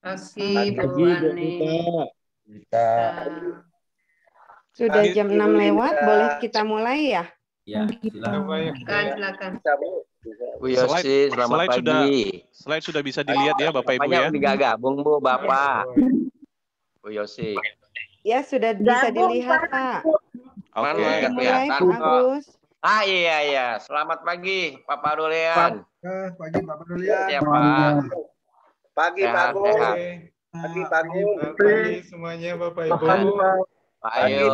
Kasih Bu Pagi, Bu Ani. Anita. Sudah jam 6 lewat, boleh kita mulai ya? Ya, Silakan. Bu Yosi, selamat pagi. Slide sudah bisa dilihat ya Bapak Ibu ya. Udah gabung Bu, Bapak. Bu Yosi. Ya, sudah bisa dilihat, Pak. Oke. Kita mulai, Pak Agus. Iya. Selamat pagi, Pak Parulian. Pagi Pak Parulian. Ya, Pak. Pagi Pak Agus. Pagi Pak Agus. Pagi semuanya Bapak Ibu. Pak Ayu.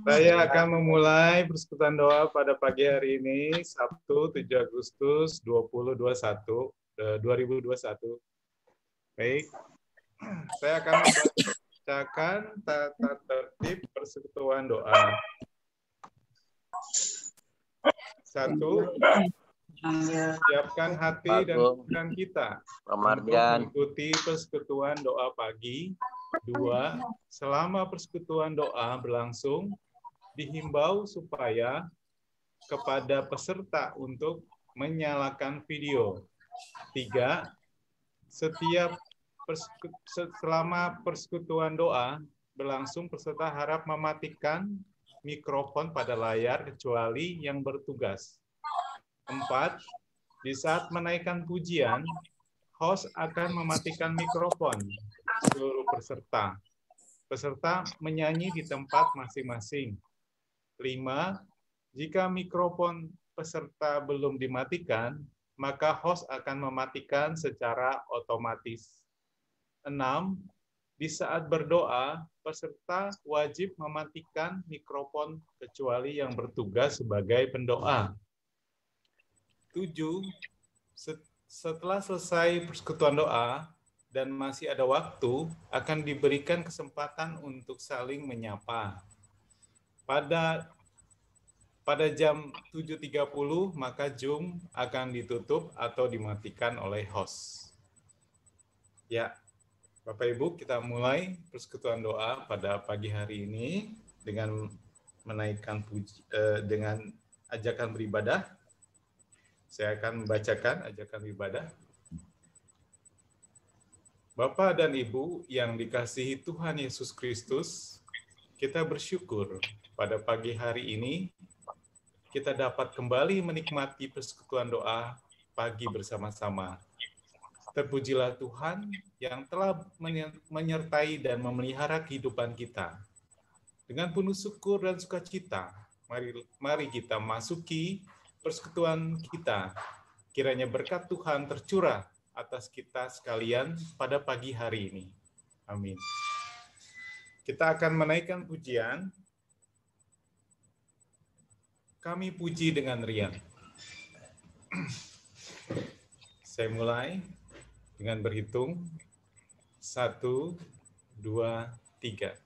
Saya akan memulai persekutuan doa pada pagi hari ini, Sabtu 7 Agustus 2021. Baik, saya akan membacakan tata tertib persekutuan doa. 1. Siapkan hati dan pikiran kita untuk mengikuti persekutuan doa pagi. 2. Selama persekutuan doa berlangsung, dihimbau supaya kepada peserta untuk menyalakan video. 3. Selama persekutuan doa berlangsung, peserta harap mematikan mikrofon pada layar kecuali yang bertugas. 4. Di saat menaikkan pujian, host akan mematikan mikrofon seluruh peserta. Peserta menyanyi di tempat masing-masing. 5. Jika mikrofon peserta belum dimatikan, maka host akan mematikan secara otomatis. 6. Di saat berdoa, peserta wajib mematikan mikrofon kecuali yang bertugas sebagai pendoa. 7. Setelah selesai persekutuan doa dan masih ada waktu, akan diberikan kesempatan untuk saling menyapa. Pada jam 7.30, maka Zoom akan ditutup atau dimatikan oleh host. Ya, Bapak Ibu, kita mulai persekutuan doa pada pagi hari ini dengan menaikkan dengan ajakan beribadah. Saya akan membacakan ajakan beribadah. Bapak dan Ibu yang dikasihi Tuhan Yesus Kristus, kita bersyukur pada pagi hari ini kita dapat kembali menikmati persekutuan doa pagi bersama-sama. Terpujilah Tuhan yang telah menyertai dan memelihara kehidupan kita. Dengan penuh syukur dan sukacita, mari kita masuki persekutuan kita. Kiranya berkat Tuhan tercurah atas kita sekalian pada pagi hari ini. Amin. Kita akan menaikkan pujian. Kami puji dengan riang. Saya mulai dengan berhitung. 1, 2, 3.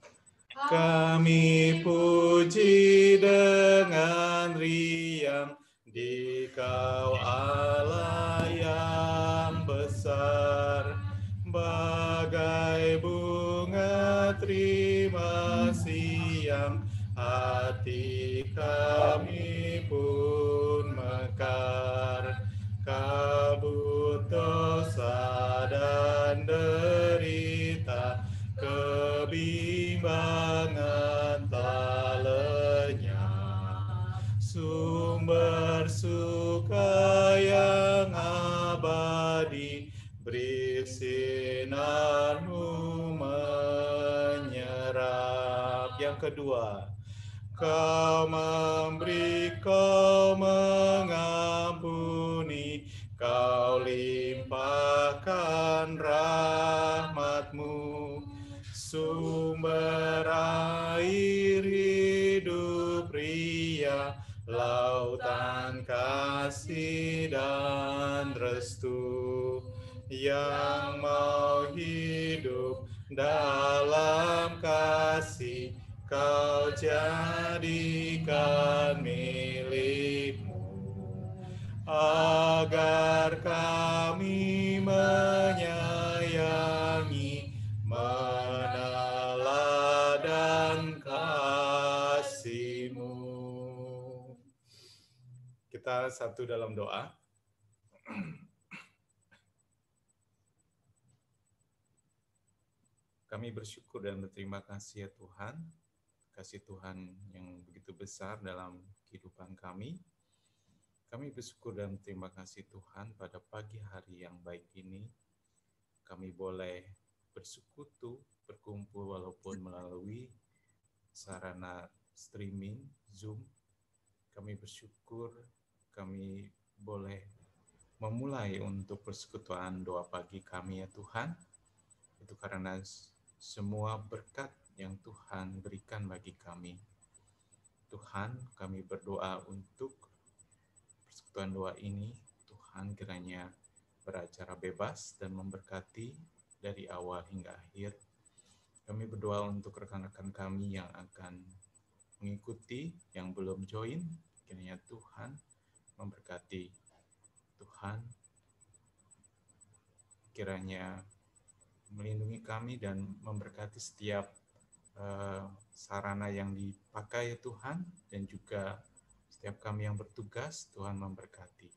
Kami puji dengan riang di Kau Allah yang besar, bagai bunga terima siang, hati kami pun mekar. Kabut dosa dan derita, kebimbangan tak lenyap. Sumber suka yang abadi, beri sinar-Mu menyerap. Yang kedua, Kau memberi, Kau mengampuni, Kau limpahkan rahmat-Mu, sumber air hidup ria, lautan kasih dan restu, yang mau hidup dalam kasih, Kau jadikan milik-Mu, agar kami menyayangi, meneladan kasih-Mu. Kita satu dalam doa. Kami bersyukur dan berterima kasih ya Tuhan, kasih Tuhan yang begitu besar dalam kehidupan kami. Kami bersyukur dan terima kasih Tuhan pada pagi hari yang baik ini. Kami boleh bersekutu, berkumpul walaupun melalui sarana streaming, Zoom. Kami bersyukur kami boleh memulai untuk persekutuan doa pagi kami ya Tuhan. Itu karena semua berkat yang Tuhan berikan bagi kami. Tuhan, kami berdoa untuk persekutuan doa ini, Tuhan kiranya beracara bebas dan memberkati dari awal hingga akhir. Kami berdoa untuk rekan-rekan kami yang akan mengikuti, yang belum join, kiranya Tuhan memberkati. Tuhan kiranya melindungi kami dan memberkati setiap sarana yang dipakai Tuhan, dan juga setiap kami yang bertugas, Tuhan memberkati.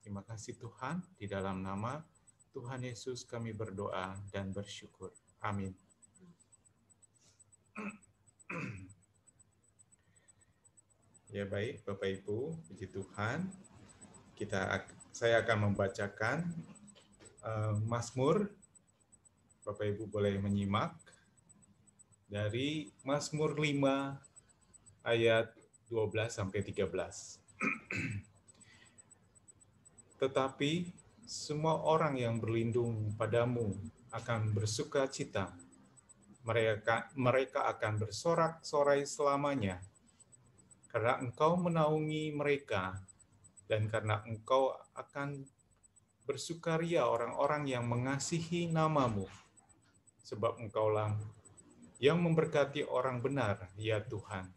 Terima kasih Tuhan, di dalam nama Tuhan Yesus kami berdoa dan bersyukur. Amin. Ya baik, Bapak Ibu, puji Tuhan. Saya akan membacakan Mazmur. Bapak Ibu boleh menyimak dari Mazmur 5 ayat 12 sampai 13. Tetapi semua orang yang berlindung padamu akan bersuka cita. Mereka akan bersorak-sorai selamanya. Karena Engkau menaungi mereka, dan karena Engkau akan bersukaria orang-orang yang mengasihi nama-Mu. Sebab Engkaulah yang memberkati orang benar, ya Tuhan.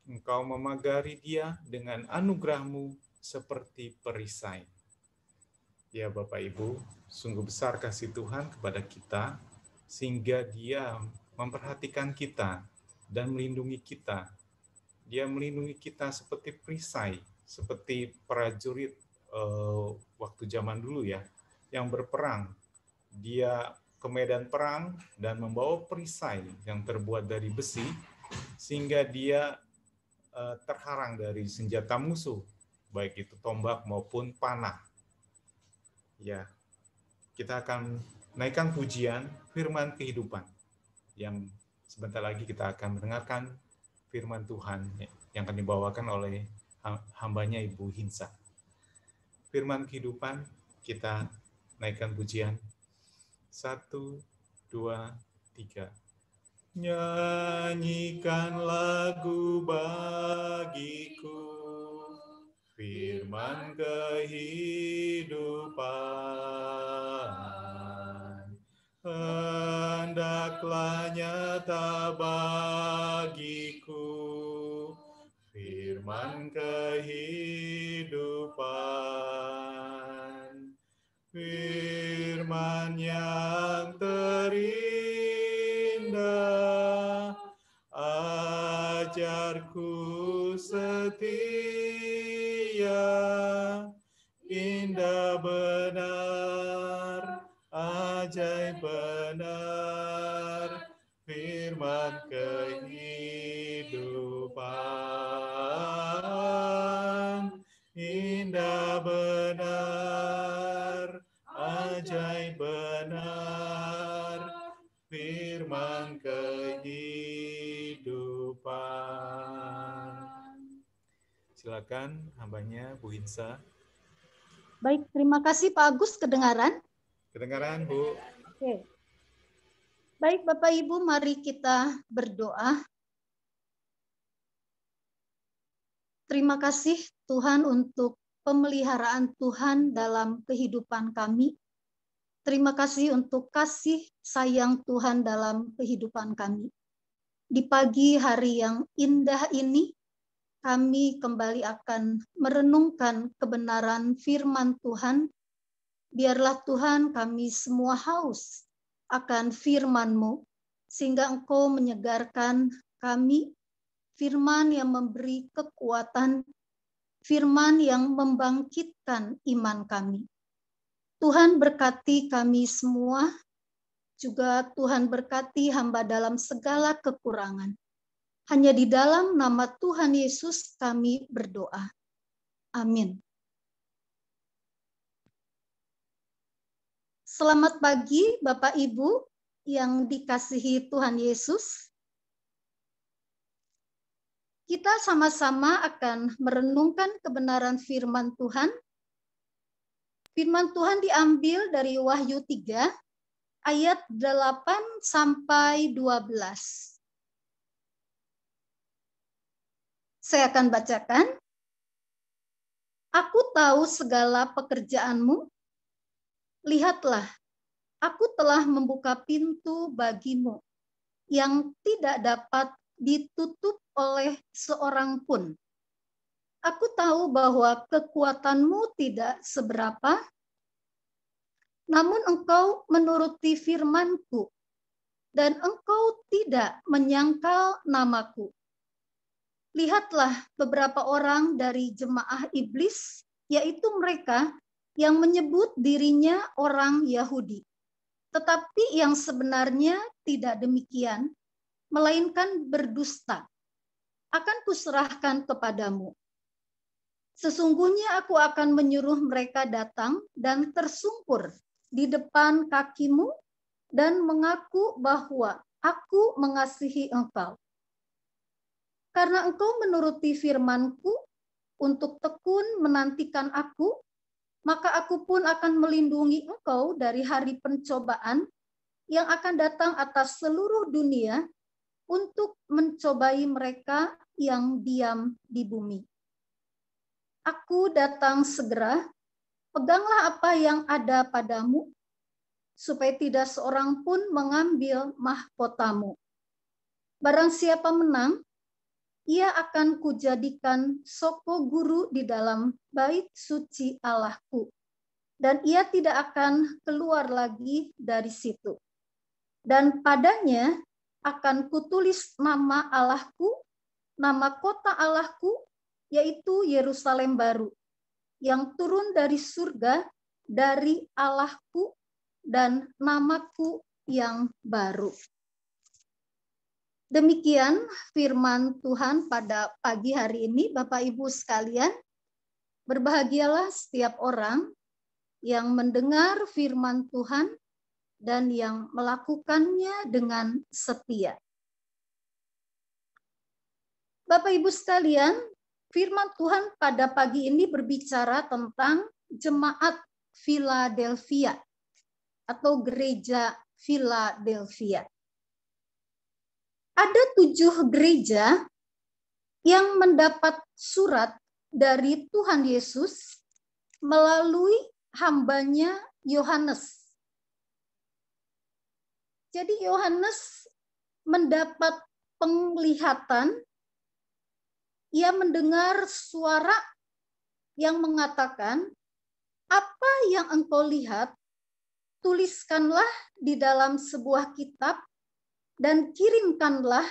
Engkau memagari dia dengan anugerah-Mu seperti perisai. Ya Bapak Ibu, sungguh besar kasih Tuhan kepada kita, sehingga Dia memperhatikan kita dan melindungi kita. Dia melindungi kita seperti perisai, seperti prajurit waktu zaman dulu ya, yang berperang. Dia ke medan perang dan membawa perisai yang terbuat dari besi, sehingga dia terharang dari senjata musuh, baik itu tombak maupun panah. Ya, kita akan naikkan pujian firman kehidupan, yang sebentar lagi kita akan mendengarkan firman Tuhan yang akan dibawakan oleh hambanya Ibu Hinsa. Firman kehidupan, kita naikkan pujian. 1, 2, 3. Nyanyikan lagu bagiku, firman kehidupan. Hendaklah nyata bagiku, firman kehidupan. Firman yang terindah, ajarku setia, indah benar, ajaib benar, firman kehidupan, indah benar, ajaib benar, firman kehidupan. Silakan hambanya Bu Hinsa. Baik, terima kasih Pak Agus. Kedengaran? Kedengaran Bu. Oke. Baik Bapak Ibu, mari kita berdoa. Terima kasih Tuhan untuk pemeliharaan Tuhan dalam kehidupan kami. Terima kasih untuk kasih sayang Tuhan dalam kehidupan kami. Di pagi hari yang indah ini, kami kembali akan merenungkan kebenaran firman Tuhan. Biarlah Tuhan kami semua haus akan firman-Mu, sehingga Engkau menyegarkan kami, firman yang memberi kekuatan, firman yang membangkitkan iman kami. Tuhan berkati kami semua, Juga Tuhan berkati hamba dalam segala kekurangan. Hanya di dalam nama Tuhan Yesus kami berdoa. Amin. Selamat pagi Bapak Ibu yang dikasihi Tuhan Yesus. Kita sama-sama akan merenungkan kebenaran firman Tuhan. Firman Tuhan diambil dari Wahyu 3 ayat 8 sampai 12. Saya akan bacakan. Aku tahu segala pekerjaanmu. Lihatlah, aku telah membuka pintu bagimu yang tidak dapat ditutup oleh seorang pun. Aku tahu bahwa kekuatanmu tidak seberapa, namun engkau menuruti firman-Ku, dan engkau tidak menyangkal namaku. Lihatlah beberapa orang dari jemaah iblis, yaitu mereka yang menyebut dirinya orang Yahudi. Tetapi yang sebenarnya tidak demikian, melainkan berdusta. Akan kuserahkan kepadamu. Sesungguhnya aku akan menyuruh mereka datang dan tersungkur di depan kakimu dan mengaku bahwa aku mengasihi engkau. Karena engkau menuruti firman-Ku untuk tekun menantikan aku, maka aku pun akan melindungi engkau dari hari pencobaan yang akan datang atas seluruh dunia untuk mencobai mereka yang diam di bumi. Aku datang segera, peganglah apa yang ada padamu, supaya tidak seorang pun mengambil mahkotamu. Barang siapa menang, ia akan kujadikan soko guru di dalam bait suci Allahku, dan ia tidak akan keluar lagi dari situ. Dan padanya akan kutulis nama Allahku, nama kota Allahku, yaitu Yerusalem baru, yang turun dari surga dari Allahku, dan namaku yang baru. Demikian firman Tuhan pada pagi hari ini, Bapak Ibu sekalian. Berbahagialah setiap orang yang mendengar firman Tuhan dan yang melakukannya dengan setia. Bapak Ibu sekalian, firman Tuhan pada pagi ini berbicara tentang jemaat Philadelphia atau gereja Philadelphia. Ada 7 gereja yang mendapat surat dari Tuhan Yesus melalui hambanya Yohanes. Jadi Yohanes mendapat penglihatan, ia mendengar suara yang mengatakan, apa yang engkau lihat, tuliskanlah di dalam sebuah kitab dan kirimkanlah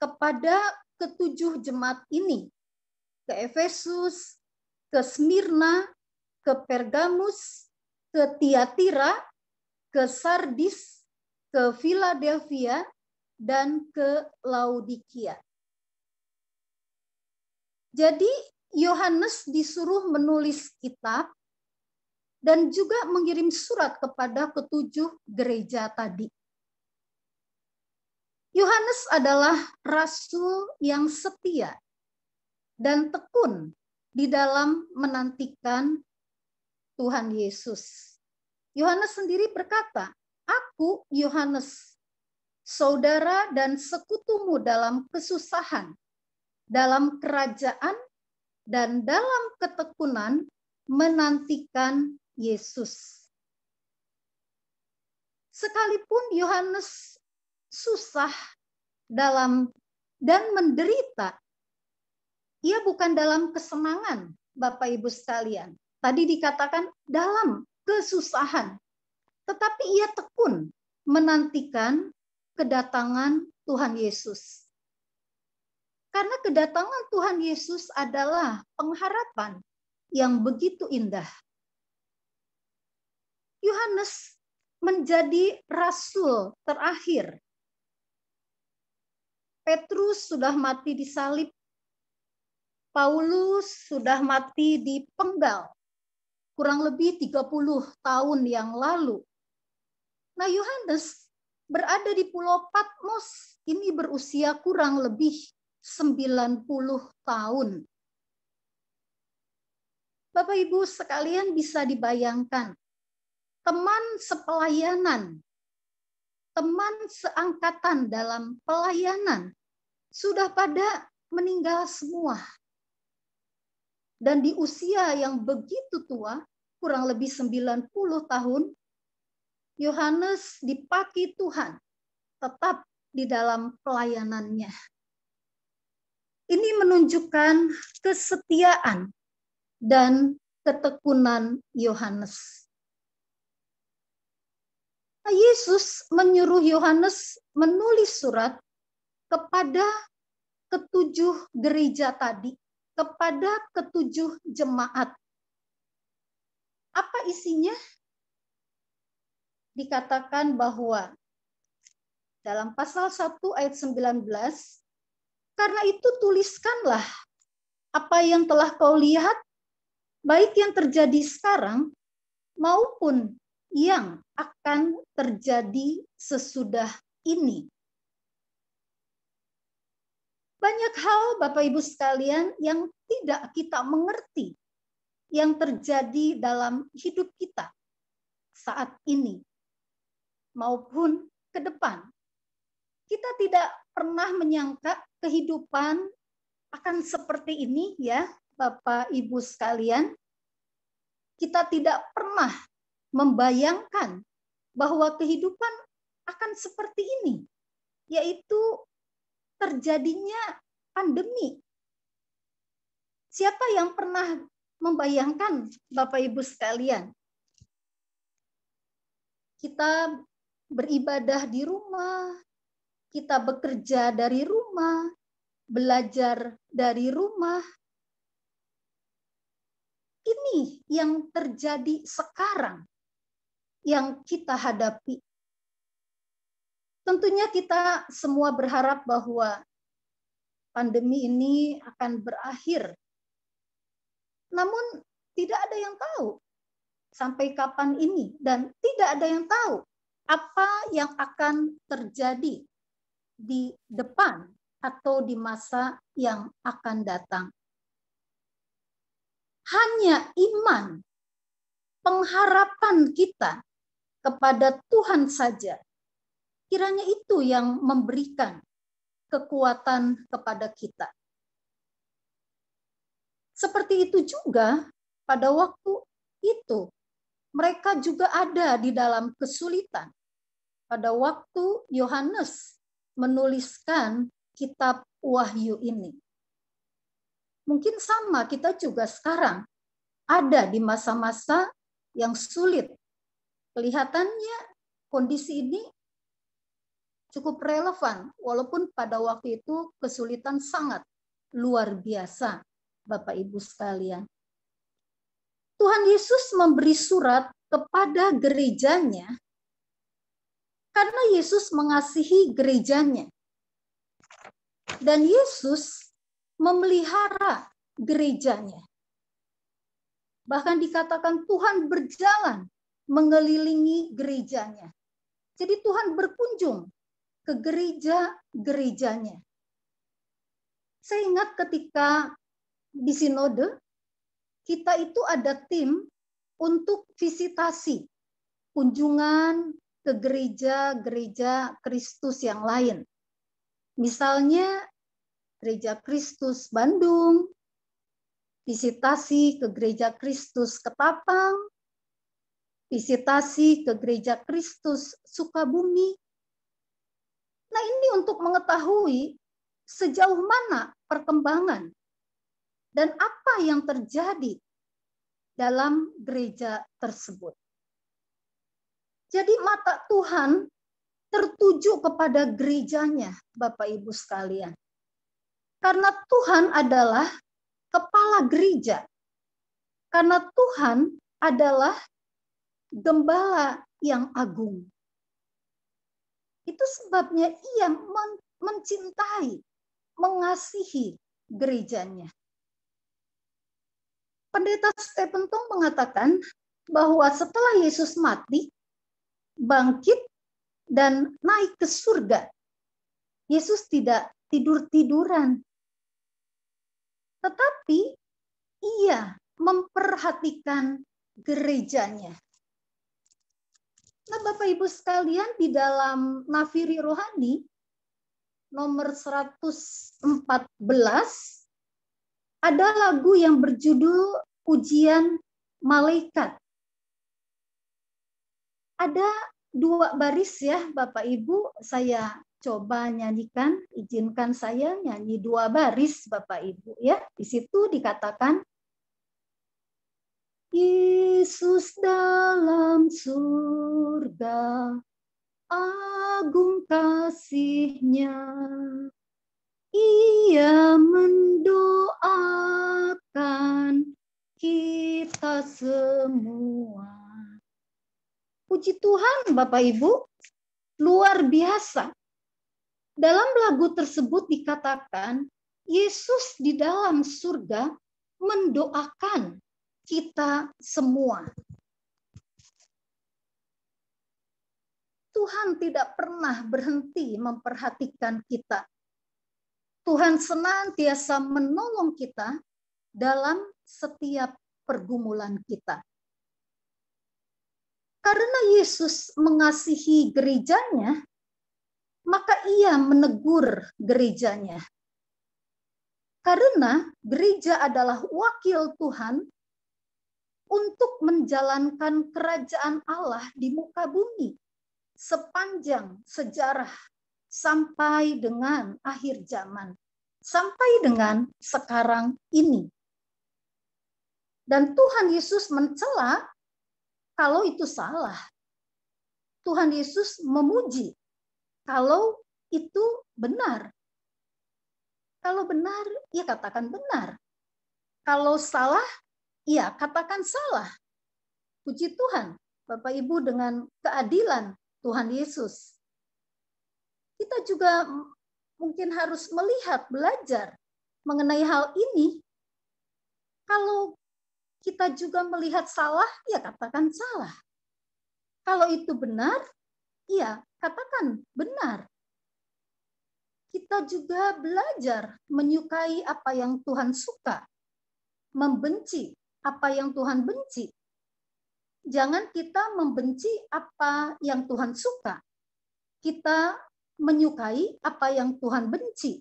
kepada ke-7 jemaat ini, ke Efesus, ke Smyrna, ke Pergamus, ke Tiatira, ke Sardis, ke Philadelphia, dan ke Laodikia. Jadi Yohanes disuruh menulis kitab dan juga mengirim surat kepada ke-7 gereja tadi. Yohanes adalah rasul yang setia dan tekun di dalam menantikan Tuhan Yesus. Yohanes sendiri berkata, aku Yohanes, saudara dan sekutumu dalam kesusahan, dalam kerajaan, dan dalam ketekunan menantikan Yesus. Sekalipun Yohanes susah dan menderita, ia bukan dalam kesenangan, Bapak Ibu sekalian. Tadi dikatakan dalam kesusahan, tetapi ia tekun menantikan kedatangan Tuhan Yesus. Karena kedatangan Tuhan Yesus adalah pengharapan yang begitu indah. Yohanes menjadi rasul terakhir. Petrus sudah mati disalib. Paulus sudah mati dipenggal kurang lebih 30 tahun yang lalu. Nah, Yohanes berada di Pulau Patmos ini berusia kurang lebih 90 tahun. Bapak Ibu sekalian, bisa dibayangkan, teman sepelayanan, teman seangkatan dalam pelayanan sudah pada meninggal semua. Dan di usia yang begitu tua, kurang lebih 90 tahun, Yohanes dipakai Tuhan tetap di dalam pelayanannya. Ini menunjukkan kesetiaan dan ketekunan Yohanes. Nah, Yesus menyuruh Yohanes menulis surat kepada ketujuh gereja tadi, kepada ketujuh jemaat. Apa isinya? Dikatakan bahwa dalam pasal 1 ayat 19, karena itu tuliskanlah apa yang telah kau lihat, baik yang terjadi sekarang maupun yang akan terjadi sesudah ini. Banyak hal, Bapak Ibu sekalian, yang tidak kita mengerti yang terjadi dalam hidup kita saat ini maupun ke depan. Kita tidak pernah menyangka kehidupan akan seperti ini, ya Bapak Ibu sekalian. Kita tidak pernah membayangkan bahwa kehidupan akan seperti ini, yaitu terjadinya pandemi. Siapa yang pernah membayangkan, Bapak Ibu sekalian? Kita beribadah di rumah, kita bekerja dari rumah, belajar dari rumah. Ini yang terjadi sekarang, yang kita hadapi. Tentunya kita semua berharap bahwa pandemi ini akan berakhir. Namun tidak ada yang tahu sampai kapan ini, dan tidak ada yang tahu apa yang akan terjadi di depan atau di masa yang akan datang. Hanya iman, pengharapan kita kepada Tuhan saja, kiranya itu yang memberikan kekuatan kepada kita. Seperti itu juga pada waktu itu, mereka juga ada di dalam kesulitan. Pada waktu Yohanes menuliskan kitab Wahyu ini. Mungkin sama, kita juga sekarang ada di masa-masa yang sulit. Kelihatannya kondisi ini cukup relevan, walaupun pada waktu itu kesulitan sangat luar biasa, Bapak Ibu sekalian. Tuhan Yesus memberi surat kepada gerejanya karena Yesus mengasihi gerejanya. Dan Yesus memelihara gerejanya. Bahkan dikatakan Tuhan berjalan mengelilingi gerejanya. Jadi Tuhan berkunjung ke gereja-gerejanya. Saya ingat ketika di sinode, kita itu ada tim untuk visitasi, kunjungan ke gereja-gereja Kristus yang lain. Misalnya Gereja Kristus Bandung, visitasi ke Gereja Kristus Ketapang, visitasi ke Gereja Kristus Sukabumi. Nah, ini untuk mengetahui sejauh mana perkembangan dan apa yang terjadi dalam gereja tersebut. Jadi mata Tuhan tertuju kepada gerejanya, Bapak Ibu sekalian. Karena Tuhan adalah kepala gereja. Karena Tuhan adalah gembala yang agung. Itu sebabnya ia mencintai, mengasihi gerejanya. Pendeta Stephen Tong mengatakan bahwa setelah Yesus mati, bangkit, dan naik ke surga, Yesus tidak tidur-tiduran. Tetapi ia memperhatikan gerejanya. Nah, Bapak Ibu sekalian, di dalam Nafiri Rohani nomor 114 ada lagu yang berjudul Pujian Malaikat. Ada 2 baris ya, Bapak Ibu, saya coba nyanyikan, izinkan saya nyanyi 2 baris Bapak Ibu ya. Di situ dikatakan, Yesus dalam surga, agung kasih-Nya, Ia mendoakan kita semua. Puji Tuhan Bapak Ibu, luar biasa. Dalam lagu tersebut dikatakan, Yesus di dalam surga mendoakan kita semua. Tuhan tidak pernah berhenti memperhatikan kita. Tuhan senantiasa menolong kita dalam setiap pergumulan kita. Karena Yesus mengasihi gerejanya, maka ia menegur gerejanya. Karena gereja adalah wakil Tuhan untuk menjalankan kerajaan Allah di muka bumi sepanjang sejarah sampai dengan akhir zaman, sampai dengan sekarang ini. Dan Tuhan Yesus mencela kalau itu salah. Tuhan Yesus memuji kalau itu benar. Kalau benar, ya katakan benar. Kalau salah, ya katakan salah. Puji Tuhan, Bapak Ibu, dengan keadilan Tuhan Yesus. Kita juga mungkin harus melihat, belajar mengenai hal ini. Kalau kita juga melihat salah, ya katakan salah. Kalau itu benar, ya katakan benar. Kita juga belajar menyukai apa yang Tuhan suka, membenci apa yang Tuhan benci. Jangan kita membenci apa yang Tuhan suka. Kita menyukai apa yang Tuhan benci.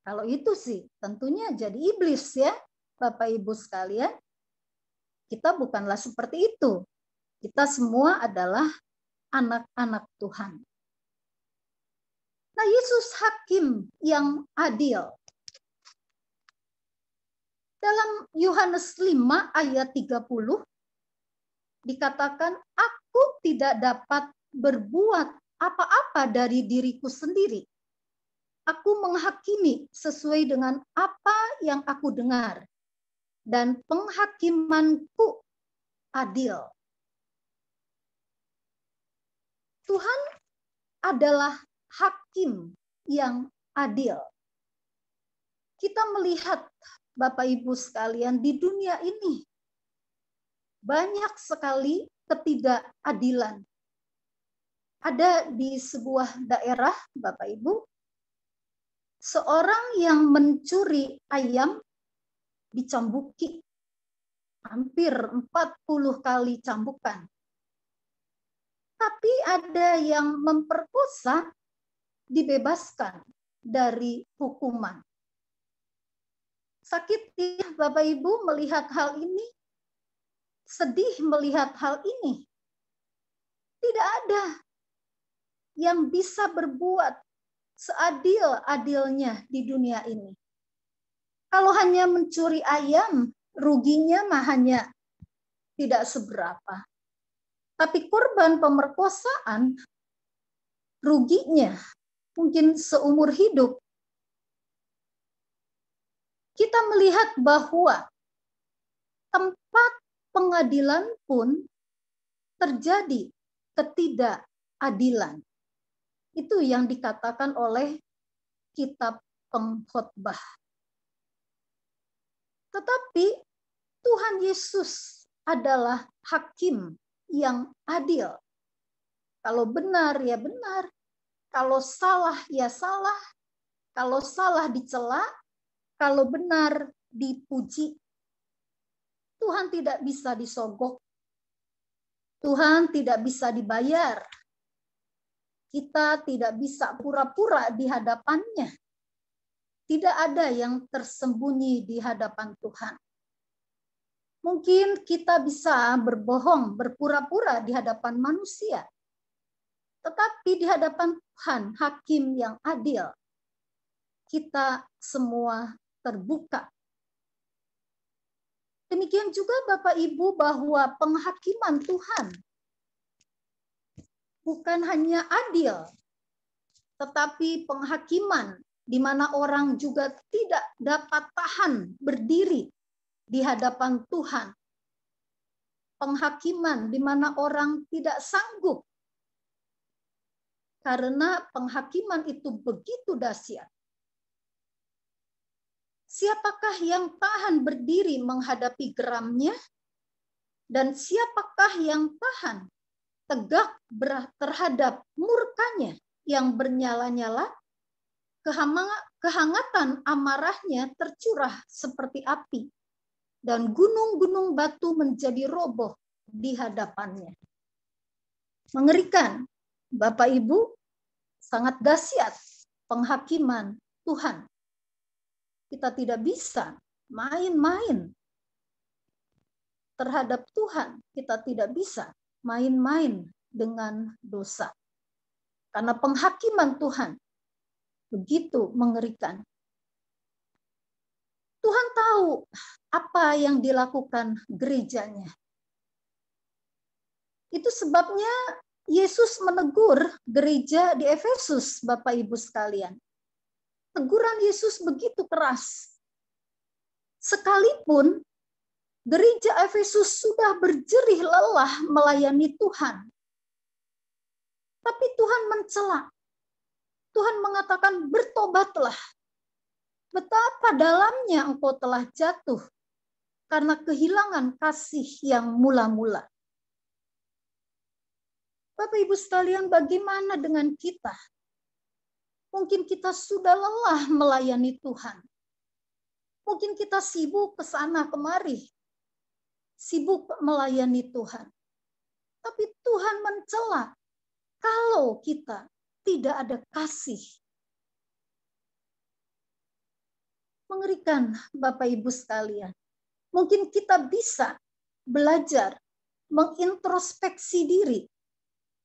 Kalau itu sih tentunya jadi iblis ya, Bapak Ibu sekalian. Kita bukanlah seperti itu. Kita semua adalah anak-anak Tuhan. Nah, Yesus hakim yang adil. Dalam Yohanes 5 ayat 30 dikatakan, aku tidak dapat berbuat apa-apa dari diriku sendiri. Aku menghakimi sesuai dengan apa yang aku dengar. Dan penghakimanku adil. Tuhan adalah hakim yang adil. Kita melihat Bapak Ibu sekalian di dunia ini banyak sekali ketidakadilan. Ada di sebuah daerah, Bapak Ibu, seorang yang mencuri ayam dicambuki hampir 40 kali cambukan. Tapi ada yang memperkosa dibebaskan dari hukuman. Sakit ya Bapak Ibu melihat hal ini, sedih melihat hal ini. Tidak ada yang bisa berbuat seadil-adilnya di dunia ini. Kalau hanya mencuri ayam, ruginya mah hanya tidak seberapa. Tapi korban pemerkosaan, ruginya mungkin seumur hidup. Kita melihat bahwa tempat pengadilan pun terjadi ketidakadilan. Itu yang dikatakan oleh kitab Pengkhotbah. Tetapi Tuhan Yesus adalah hakim yang adil. Kalau benar ya benar, kalau salah ya salah, kalau salah dicela, kalau benar dipuji. Tuhan tidak bisa disogok. Tuhan tidak bisa dibayar. Kita tidak bisa pura-pura di hadapannya. Tidak ada yang tersembunyi di hadapan Tuhan. Mungkin kita bisa berbohong, berpura-pura di hadapan manusia. Tetapi di hadapan Tuhan, hakim yang adil, kita semua terbuka. Demikian juga Bapak Ibu bahwa penghakiman Tuhan bukan hanya adil, tetapi penghakiman di mana orang juga tidak dapat tahan berdiri di hadapan Tuhan. Penghakiman di mana orang tidak sanggup, karena penghakiman itu begitu dahsyat. Siapakah yang tahan berdiri menghadapi geramnya? Dan siapakah yang tahan tegak terhadap murkanya yang bernyala-nyala? Kehangatan amarahnya tercurah seperti api, dan gunung-gunung batu menjadi roboh di hadapannya. Mengerikan, Bapak Ibu, sangat dahsyat penghakiman Tuhan. Kita tidak bisa main-main terhadap Tuhan. Kita tidak bisa main-main dengan dosa. Karena penghakiman Tuhan begitu mengerikan. Tuhan tahu apa yang dilakukan gerejanya. Itu sebabnya Yesus menegur gereja di Efesus, Bapak Ibu sekalian. Teguran Yesus begitu keras. Sekalipun gereja Efesus sudah berjerih lelah melayani Tuhan. Tapi Tuhan mencela. Tuhan mengatakan, bertobatlah. Betapa dalamnya engkau telah jatuh karena kehilangan kasih yang mula-mula. Bapak Ibu sekalian, bagaimana dengan kita? Mungkin kita sudah lelah melayani Tuhan. Mungkin kita sibuk ke sana kemari. Sibuk melayani Tuhan. Tapi Tuhan mencela kalau kita tidak ada kasih. Mengerikan Bapak Ibu sekalian. Mungkin kita bisa belajar mengintrospeksi diri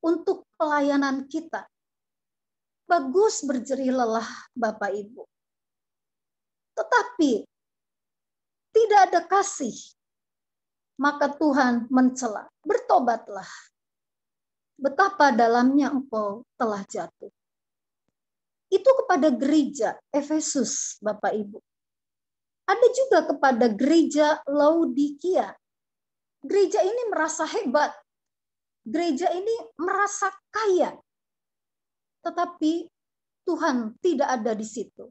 untuk pelayanan kita. Bagus berjerih lelah Bapak Ibu. Tetapi tidak ada kasih. Maka Tuhan mencela. Bertobatlah. Betapa dalamnya engkau telah jatuh. Itu kepada gereja Efesus, Bapak Ibu. Ada juga kepada gereja Laodikia. Gereja ini merasa hebat. Gereja ini merasa kaya. Tetapi Tuhan tidak ada di situ.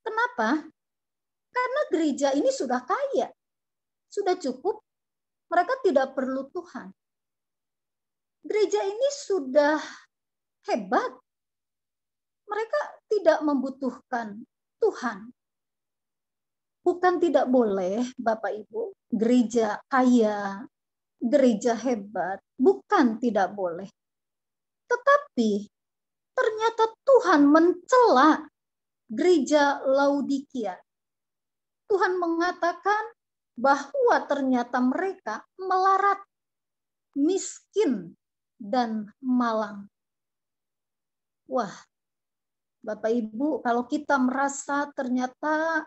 Kenapa? Karena gereja ini sudah kaya. Sudah cukup. Mereka tidak perlu Tuhan. Gereja ini sudah hebat. Mereka tidak membutuhkan Tuhan. Bukan tidak boleh, Bapak Ibu, gereja kaya, gereja hebat, bukan tidak boleh. Tetapi ternyata Tuhan mencela gereja Laodikia. Tuhan mengatakan bahwa ternyata mereka melarat, miskin, dan malang. Wah, Bapak Ibu, kalau kita merasa ternyata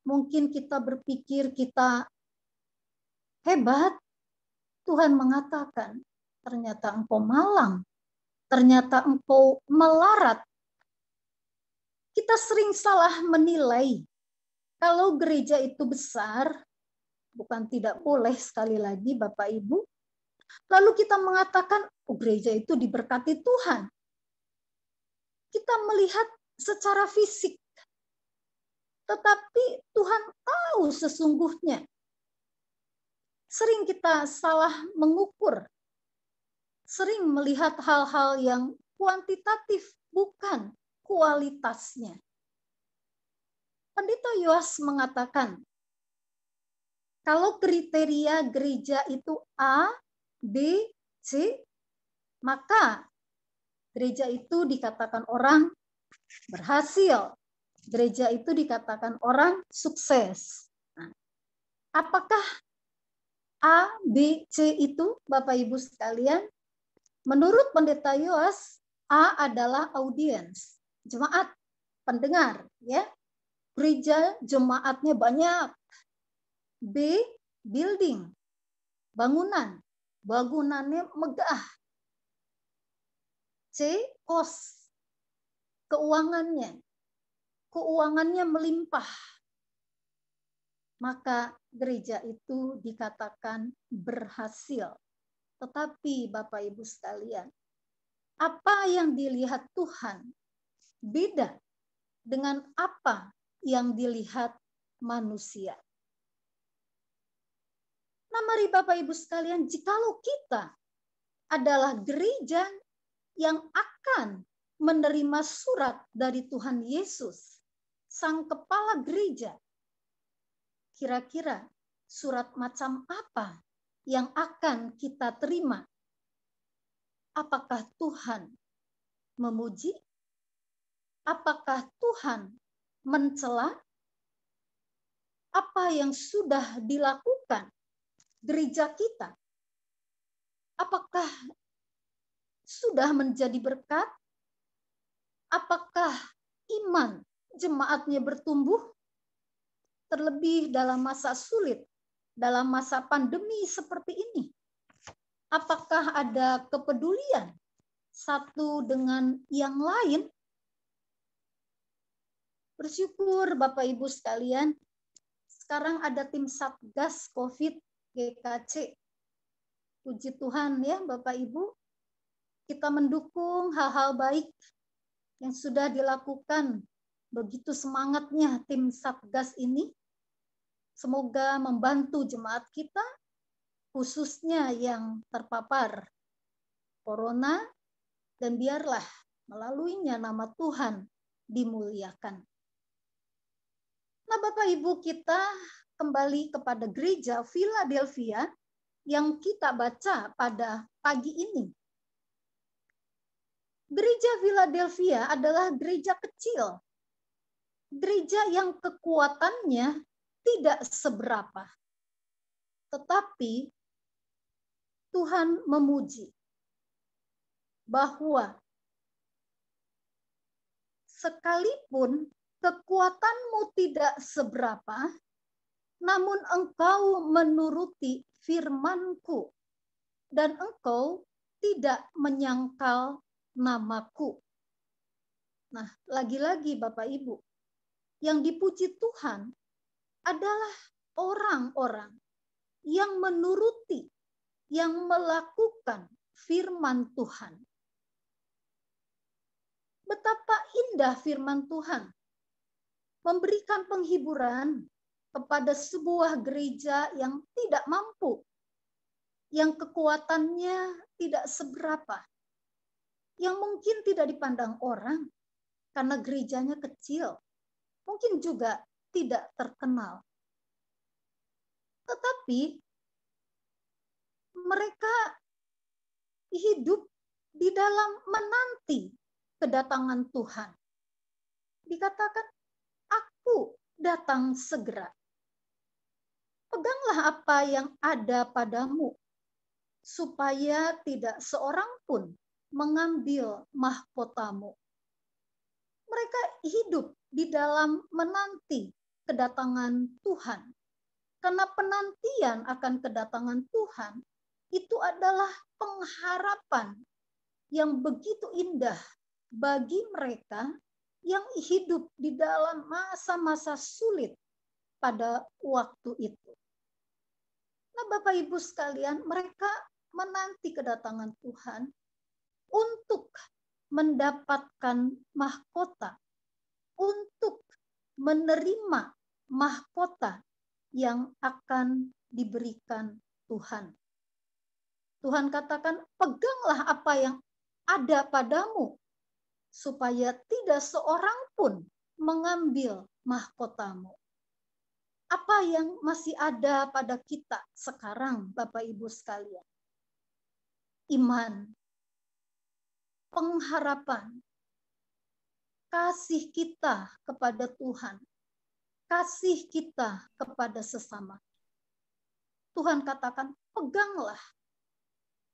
mungkin kita berpikir kita hebat, Tuhan mengatakan, ternyata engkau malang, ternyata engkau melarat. Kita sering salah menilai. Kalau gereja itu besar, bukan tidak boleh sekali lagi Bapak Ibu, Lalu kita mengatakan, oh, gereja itu diberkati Tuhan. Kita melihat secara fisik. Tetapi Tuhan tahu sesungguhnya. Sering kita salah mengukur. Sering melihat hal-hal yang kuantitatif, bukan kualitasnya. Pendeta Yoas mengatakan, kalau kriteria gereja itu A, B, C, maka gereja itu dikatakan orang berhasil. Gereja itu dikatakan orang sukses. Nah, apakah A, B, C itu, Bapak Ibu sekalian? Menurut Pendeta Yoas, A adalah audiens, jemaat, pendengar, ya. Gereja jemaatnya banyak. B, building, bangunan, bangunannya megah. C, kos, keuangannya melimpah. Maka gereja itu dikatakan berhasil. Tetapi Bapak Ibu sekalian, apa yang dilihat Tuhan beda dengan apa yang dilihat manusia. Nah, mari Bapak Ibu sekalian, jikalau kita adalah gereja yang akan menerima surat dari Tuhan Yesus, Sang Kepala Gereja, kira-kira surat macam apa yang akan kita terima? Apakah Tuhan memuji? Apakah Tuhan mencela? Apa yang sudah dilakukan gereja kita? Apakah sudah menjadi berkat? Apakah iman jemaatnya bertumbuh? Terlebih dalam masa sulit, dalam masa pandemi seperti ini. Apakah ada kepedulian satu dengan yang lain? Bersyukur Bapak Ibu sekalian, sekarang ada tim Satgas COVID GKC. Puji Tuhan ya Bapak Ibu, kita mendukung hal-hal baik yang sudah dilakukan. Begitu semangatnya tim Satgas ini. Semoga membantu jemaat kita, khususnya yang terpapar corona, dan biarlah melaluinya nama Tuhan dimuliakan. Nah Bapak Ibu, kita kembali kepada gereja Philadelphia yang kita baca pada pagi ini. Gereja Philadelphia adalah gereja kecil. Gereja yang kekuatannya tidak seberapa. Tetapi Tuhan memuji bahwa sekalipun kekuatanmu tidak seberapa, namun engkau menuruti firman-Ku dan engkau tidak menyangkal namaku. Nah, lagi-lagi Bapak Ibu, yang dipuji Tuhan adalah orang-orang yang menuruti, yang melakukan firman Tuhan. Betapa indah firman Tuhan memberikan penghiburan kepada sebuah gereja yang tidak mampu, yang kekuatannya tidak seberapa, yang mungkin tidak dipandang orang karena gerejanya kecil, mungkin juga tidak terkenal. Tetapi mereka hidup di dalam menanti kedatangan Tuhan. Dikatakan, aku datang segera. Peganglah apa yang ada padamu, supaya tidak seorang pun mengambil mahkotamu. Mereka hidup di dalam menanti kedatangan Tuhan. Karena penantian akan kedatangan Tuhan itu adalah pengharapan yang begitu indah bagi mereka yang hidup di dalam masa-masa sulit pada waktu itu. Nah, Bapak Ibu sekalian, mereka menanti kedatangan Tuhan untuk mendapatkan mahkota, untuk menerima mahkota yang akan diberikan Tuhan. Tuhan katakan, peganglah apa yang ada padamu, supaya tidak seorang pun mengambil mahkotamu. Apa yang masih ada pada kita sekarang, Bapak Ibu sekalian? Iman, pengharapan, kasih kita kepada Tuhan, kasih kita kepada sesama. Tuhan katakan, peganglah.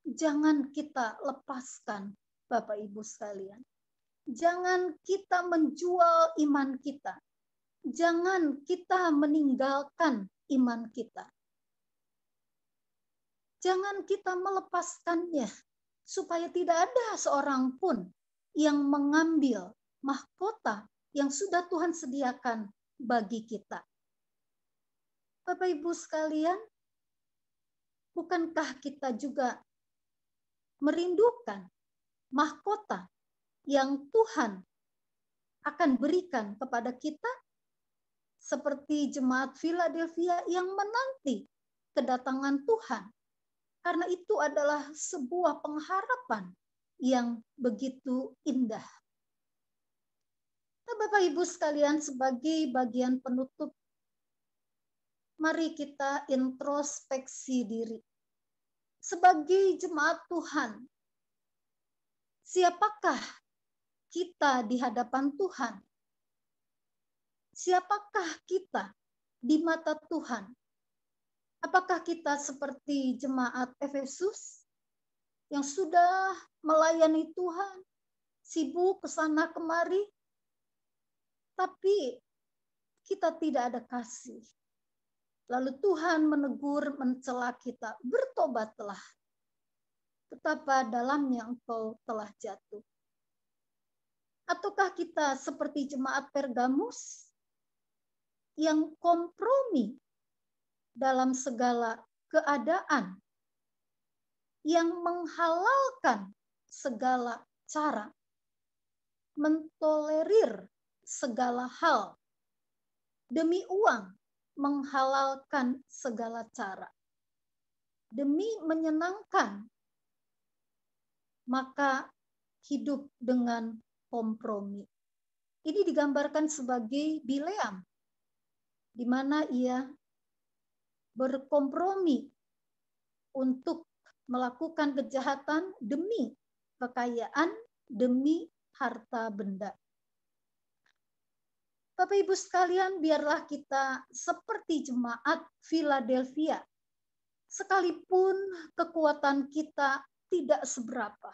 Jangan kita lepaskan, Bapak Ibu sekalian. Jangan kita menjual iman kita. Jangan kita meninggalkan iman kita. Jangan kita melepaskannya, supaya tidak ada seorang pun yang mengambil mahkota yang sudah Tuhan sediakan bagi kita. Bapak Ibu sekalian, bukankah kita juga merindukan mahkota yang Tuhan akan berikan kepada kita? Seperti jemaat Philadelphia yang menanti kedatangan Tuhan. Karena itu adalah sebuah pengharapan yang begitu indah. Nah, Bapak Ibu sekalian, sebagai bagian penutup, mari kita introspeksi diri. Sebagai jemaat Tuhan, siapakah kita di hadapan Tuhan? Siapakah kita di mata Tuhan? Apakah kita seperti jemaat Efesus yang sudah melayani Tuhan, sibuk ke sana kemari, tapi kita tidak ada kasih? Lalu Tuhan menegur, mencela kita, bertobatlah, betapa dalamnya engkau telah jatuh. Ataukah kita seperti jemaat Pergamus yang kompromi dalam segala keadaan, yang menghalalkan segala cara, mentolerir segala hal, demi uang menghalalkan segala cara, demi menyenangkan, maka hidup dengan kompromi. Ini digambarkan sebagai Bileam, di mana ia berkompromi untuk melakukan kejahatan demi kekayaan, demi harta benda. Bapak Ibu sekalian, biarlah kita seperti jemaat Philadelphia. Sekalipun kekuatan kita tidak seberapa,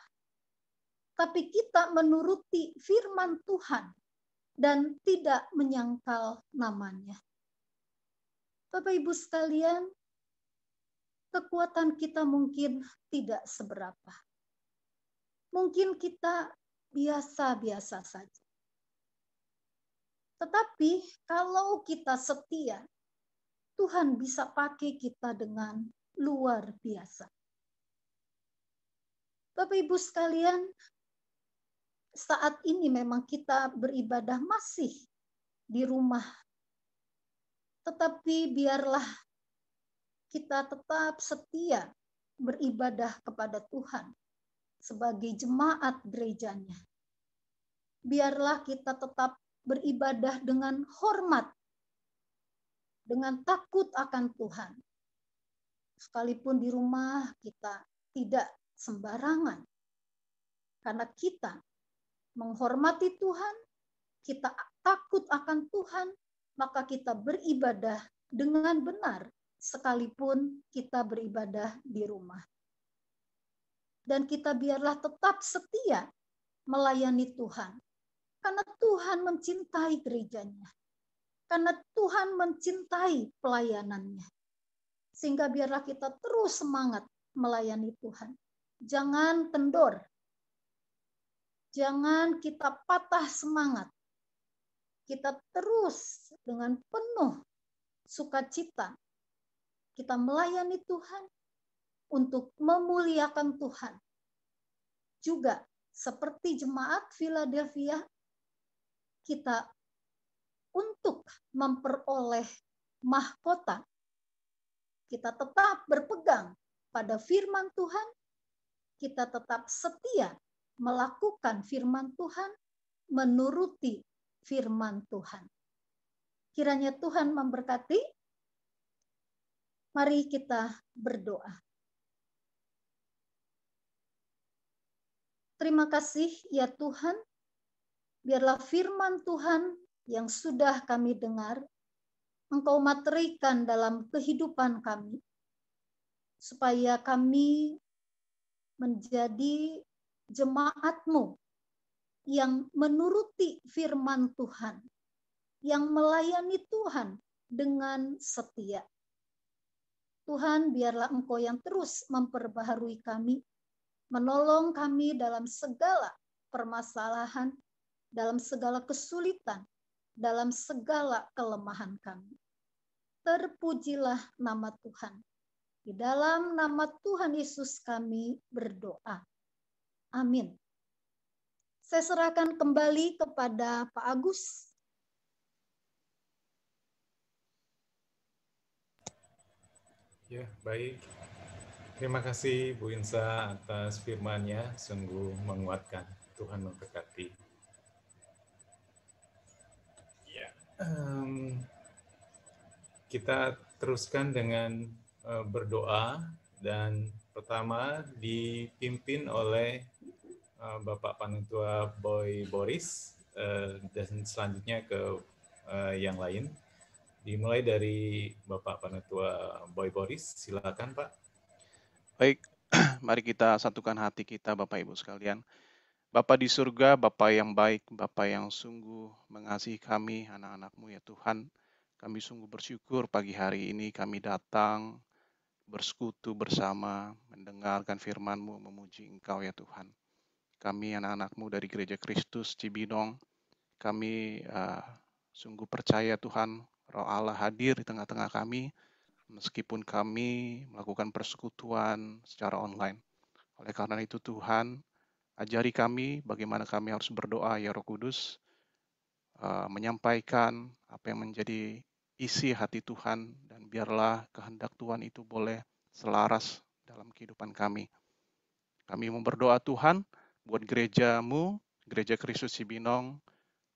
tapi kita menuruti firman Tuhan dan tidak menyangkal namanya. Bapak Ibu sekalian, kekuatan kita mungkin tidak seberapa. Mungkin kita biasa-biasa saja. Tetapi kalau kita setia, Tuhan bisa pakai kita dengan luar biasa. Bapak Ibu sekalian, saat ini memang kita beribadah masih di rumah. Tetapi biarlah kita tetap setia beribadah kepada Tuhan sebagai jemaat gerejanya. Biarlah kita tetap beribadah dengan hormat, dengan takut akan Tuhan. Sekalipun di rumah kita tidak sembarangan. Karena kita menghormati Tuhan, kita takut akan Tuhan, maka kita beribadah dengan benar sekalipun kita beribadah di rumah. Dan kita biarlah tetap setia melayani Tuhan. Karena Tuhan mencintai gerejanya. Karena Tuhan mencintai pelayanannya. Sehingga biarlah kita terus semangat melayani Tuhan. Jangan kendor. Jangan kita patah semangat. Kita terus dengan penuh sukacita. Kita melayani Tuhan. untuk memuliakan Tuhan. Juga seperti jemaat Philadelphia, kita untuk memperoleh mahkota, kita tetap berpegang pada firman Tuhan, kita tetap setia melakukan firman Tuhan, menuruti firman Tuhan. Kiranya Tuhan memberkati. Mari kita berdoa. Terima kasih ya Tuhan, biarlah firman Tuhan yang sudah kami dengar, Engkau materikan dalam kehidupan kami, supaya kami menjadi jemaat-Mu yang menuruti firman Tuhan, yang melayani Tuhan dengan setia. Tuhan, biarlah Engkau yang terus memperbaharui kami, menolong kami dalam segala permasalahan, dalam segala kesulitan, dalam segala kelemahan kami. Terpujilah nama Tuhan. Di dalam nama Tuhan Yesus kami berdoa. Amin. Saya serahkan kembali kepada Pak Agus. Ya, baik. Terima kasih Bu Insa atas firman-Nya, sungguh menguatkan. Tuhan memberkati. Ya, kita teruskan dengan berdoa, dan pertama dipimpin oleh Bapak Panitua Boy Boris, dan selanjutnya ke yang lain. Dimulai dari Bapak Panitua Boy Boris, silakan Pak. Baik, mari kita satukan hati kita Bapak Ibu sekalian. Bapa di surga, Bapa yang baik, Bapa yang sungguh mengasihi kami, anak-anak-Mu ya Tuhan. Kami sungguh bersyukur pagi hari ini kami datang bersekutu bersama, mendengarkan firman-Mu, memuji Engkau ya Tuhan. Kami anak-anak-Mu dari Gereja Kristus Cibinong, kami sungguh percaya Tuhan, Roh Allah hadir di tengah-tengah kami, meskipun kami melakukan persekutuan secara online. Oleh karena itu Tuhan, ajari kami bagaimana kami harus berdoa ya Roh Kudus, menyampaikan apa yang menjadi isi hati Tuhan, dan biarlah kehendak Tuhan itu boleh selaras dalam kehidupan kami. Kami mau berdoa Tuhan buat gereja-Mu, Gereja Kristus Cibinong,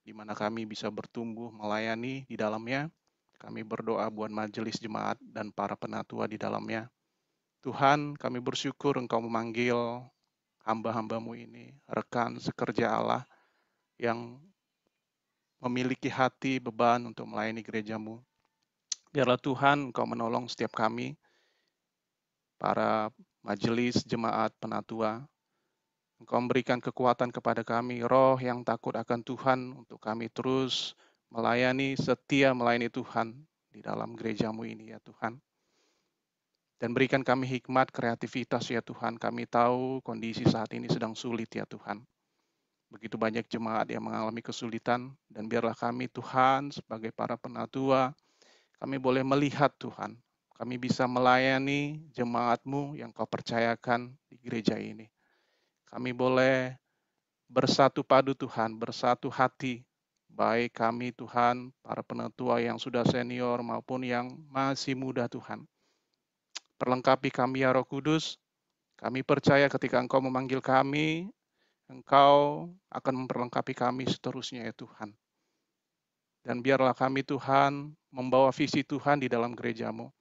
di mana kami bisa bertumbuh melayani di dalamnya. Kami berdoa buat majelis jemaat dan para penatua di dalamnya. Tuhan, kami bersyukur Engkau memanggil hamba-hamba-Mu ini, rekan sekerja Allah yang memiliki hati beban untuk melayani gereja-Mu. Biarlah Tuhan Engkau menolong setiap kami, para majelis jemaat penatua. Engkau memberikan kekuatan kepada kami, roh yang takut akan Tuhan, untuk kami terus melayani, setia melayani Tuhan di dalam gereja-Mu ini ya Tuhan. Dan berikan kami hikmat, kreativitas ya Tuhan. Kami tahu kondisi saat ini sedang sulit ya Tuhan. Begitu banyak jemaat yang mengalami kesulitan, dan biarlah kami Tuhan sebagai para penatua, kami boleh melihat Tuhan. Kami bisa melayani jemaat-Mu yang Kau percayakan di gereja ini. Kami boleh bersatu padu Tuhan, bersatu hati, baik kami Tuhan, para penatua yang sudah senior maupun yang masih muda Tuhan. Perlengkapi kami ya Roh Kudus. Kami percaya ketika Engkau memanggil kami, Engkau akan memperlengkapi kami seterusnya ya Tuhan. Dan biarlah kami Tuhan membawa visi Tuhan di dalam gereja-Mu.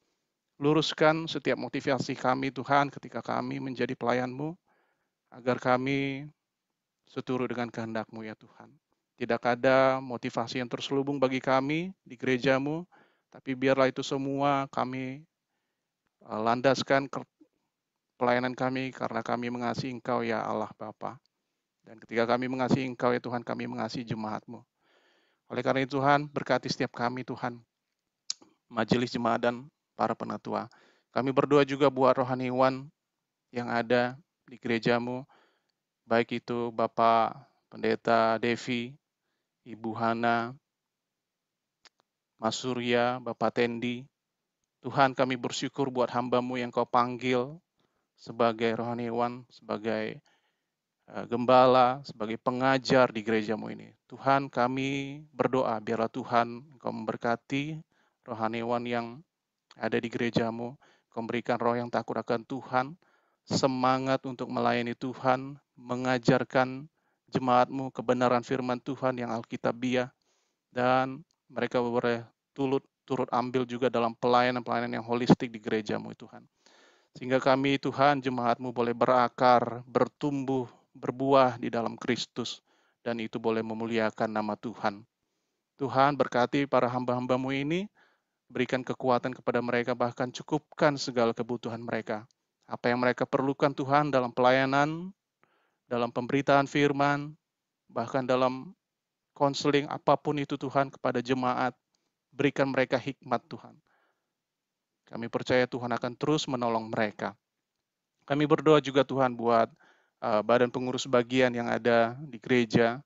Luruskan setiap motivasi kami Tuhan ketika kami menjadi pelayan-Mu, agar kami seturut dengan kehendak-Mu ya Tuhan. Tidak ada motivasi yang terselubung bagi kami di gereja-Mu, tapi biarlah itu semua kami landaskan pelayanan kami karena kami mengasihi Engkau ya Allah Bapa. Dan ketika kami mengasihi Engkau ya Tuhan, kami mengasihi jemaat-Mu. Oleh karena itu Tuhan, berkati setiap kami Tuhan, majelis jemaat dan para penatua. Kami berdoa juga buat rohaniwan yang ada di gereja-Mu, baik itu Bapak Pendeta Devi, Ibu Hana, Mas Surya, Bapak Tendi. Tuhan, kami bersyukur buat hamba-Mu yang Kau panggil sebagai rohaniawan, sebagai gembala, sebagai pengajar di gerejamu ini. Tuhan, kami berdoa biarlah Tuhan Engkau memberkati rohaniawan yang ada di gerejamu. Engkau memberikan roh yang takut akan Tuhan, semangat untuk melayani Tuhan, mengajarkan jemaatmu kebenaran firman Tuhan yang alkitabiah, dan mereka boleh turut ambil juga dalam pelayanan-pelayanan yang holistik di gerejamu Tuhan. Sehingga kami Tuhan, jemaatmu boleh berakar, bertumbuh, berbuah di dalam Kristus, dan itu boleh memuliakan nama Tuhan. Tuhan berkati para hamba-hambamu ini, berikan kekuatan kepada mereka, bahkan cukupkan segala kebutuhan mereka. Apa yang mereka perlukan Tuhan dalam pelayanan, dalam pemberitaan firman, bahkan dalam konseling, apapun itu Tuhan kepada jemaat, berikan mereka hikmat Tuhan. Kami percaya Tuhan akan terus menolong mereka. Kami berdoa juga Tuhan buat badan pengurus bagian yang ada di gereja.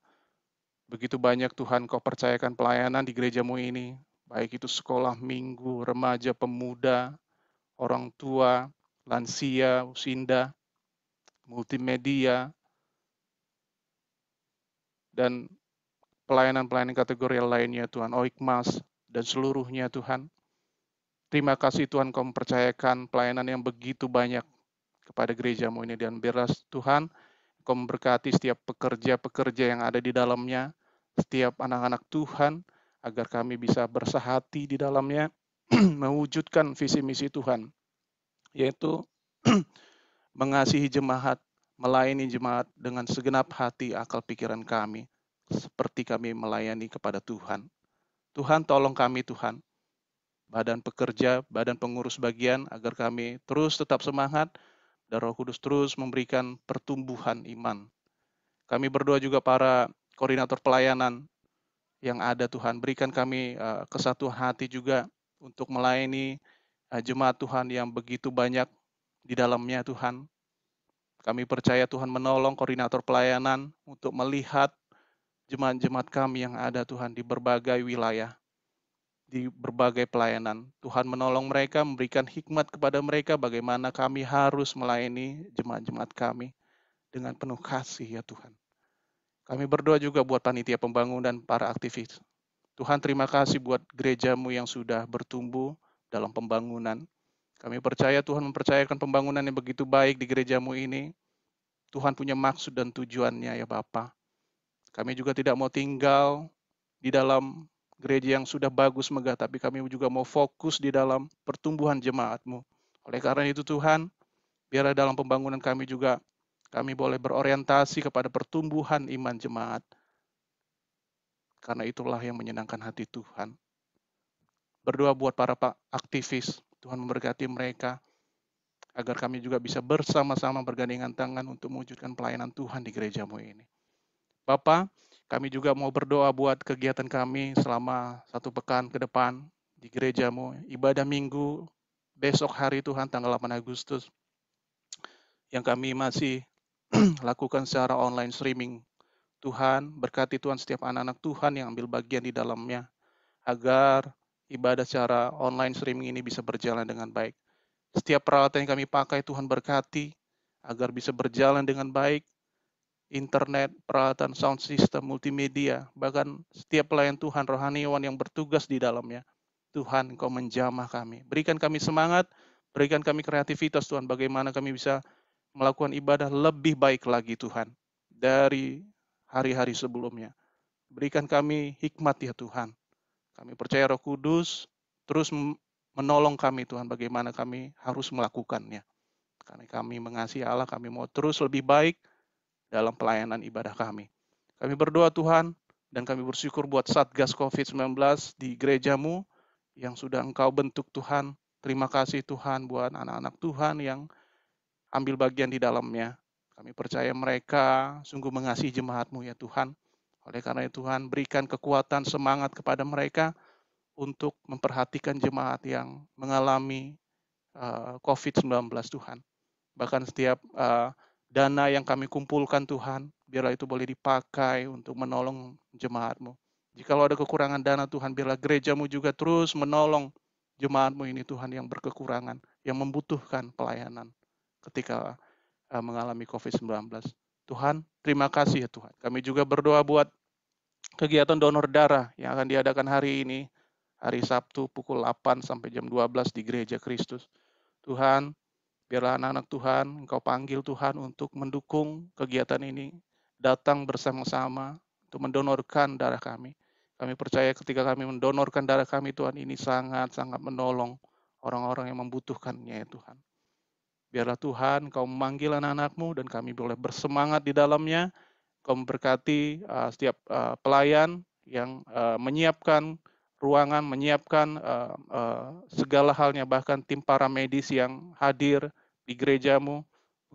Begitu banyak Tuhan Kau percayakan pelayanan di gerejamu ini, baik itu sekolah minggu, remaja, pemuda, orang tua, lansia, usinda, multimedia, dan pelayanan-pelayanan kategori lainnya Tuhan, Oikmas, dan seluruhnya Tuhan. Terima kasih Tuhan Kau mempercayakan pelayanan yang begitu banyak kepada gerejamu ini, dan biarlah Tuhan Kau memberkati setiap pekerja-pekerja yang ada di dalamnya, setiap anak-anak Tuhan, agar kami bisa bersahati di dalamnya, mewujudkan visi misi Tuhan, yaitu mengasihi jemaat, melayani jemaat dengan segenap hati, akal, pikiran kami, seperti kami melayani kepada Tuhan. Tuhan tolong kami Tuhan, badan pekerja, badan pengurus bagian, agar kami terus tetap semangat, dan Roh Kudus terus memberikan pertumbuhan iman. Kami berdoa juga para koordinator pelayanan yang ada Tuhan, berikan kami kesatuan hati juga untuk melayani jemaat Tuhan yang begitu banyak di dalamnya Tuhan. Kami percaya Tuhan menolong koordinator pelayanan untuk melihat jemaat-jemaat kami yang ada Tuhan di berbagai wilayah, di berbagai pelayanan. Tuhan menolong mereka, memberikan hikmat kepada mereka bagaimana kami harus melayani jemaat-jemaat kami dengan penuh kasih ya Tuhan. Kami berdoa juga buat panitia pembangunan, para aktivis. Tuhan terima kasih buat gerejamu yang sudah bertumbuh dalam pembangunan. Kami percaya Tuhan mempercayakan pembangunan yang begitu baik di gerejamu ini. Tuhan punya maksud dan tujuannya ya Bapa. Kami juga tidak mau tinggal di dalam gereja yang sudah bagus megah, tapi kami juga mau fokus di dalam pertumbuhan jemaat-Mu. Oleh karena itu Tuhan, biarlah dalam pembangunan kami juga, kami boleh berorientasi kepada pertumbuhan iman jemaat. Karena itulah yang menyenangkan hati Tuhan. Berdoa buat para aktivis, Tuhan memberkati mereka, agar kami juga bisa bersama-sama bergandengan tangan untuk mewujudkan pelayanan Tuhan di gereja-Mu ini. Bapa, kami juga mau berdoa buat kegiatan kami selama 1 pekan ke depan di gereja-Mu. Ibadah minggu besok hari Tuhan tanggal 8 Agustus yang kami masih lakukan secara online streaming. Tuhan, berkati Tuhan setiap anak-anak Tuhan yang ambil bagian di dalamnya, agar ibadah secara online streaming ini bisa berjalan dengan baik. Setiap peralatan yang kami pakai Tuhan berkati, agar bisa berjalan dengan baik. Internet, peralatan sound system, multimedia, bahkan setiap pelayan Tuhan, rohaniawan yang bertugas di dalamnya. Tuhan, Engkau menjamah kami. Berikan kami semangat, berikan kami kreativitas Tuhan, bagaimana kami bisa melakukan ibadah lebih baik lagi Tuhan, dari hari-hari sebelumnya. Berikan kami hikmat ya Tuhan. Kami percaya Roh Kudus terus menolong kami Tuhan, bagaimana kami harus melakukannya. Karena kami mengasihi Allah, kami mau terus lebih baik dalam pelayanan ibadah kami. Kami berdoa Tuhan, dan kami bersyukur buat Satgas COVID-19 di gereja-Mu yang sudah Engkau bentuk Tuhan. Terima kasih Tuhan buat anak-anak Tuhan yang ambil bagian di dalamnya. Kami percaya mereka sungguh mengasihi jemaat-Mu ya Tuhan. Oleh karena itu Tuhan, berikan kekuatan, semangat kepada mereka untuk memperhatikan jemaat yang mengalami COVID-19 Tuhan. Bahkan setiap dana yang kami kumpulkan Tuhan, biarlah itu boleh dipakai untuk menolong jemaat-Mu. Jikalau ada kekurangan dana Tuhan, biarlah gereja-Mu juga terus menolong jemaat-Mu ini Tuhan yang berkekurangan, yang membutuhkan pelayanan. ketika mengalami COVID-19. Tuhan, terima kasih ya Tuhan. Kami juga berdoa buat kegiatan donor darah yang akan diadakan hari ini, hari Sabtu pukul 8 sampai jam 12 di Gereja Kristus. Tuhan, biarlah anak-anak Tuhan, Engkau panggil Tuhan untuk mendukung kegiatan ini, datang bersama-sama untuk mendonorkan darah kami. Kami percaya ketika kami mendonorkan darah kami, Tuhan, ini sangat-sangat menolong orang-orang yang membutuhkannya ya Tuhan. Biarlah Tuhan, Kau memanggil anak-anak-Mu dan kami boleh bersemangat di dalamnya. Kau memberkati setiap pelayan yang menyiapkan ruangan, menyiapkan segala halnya, bahkan tim paramedis yang hadir di gereja-Mu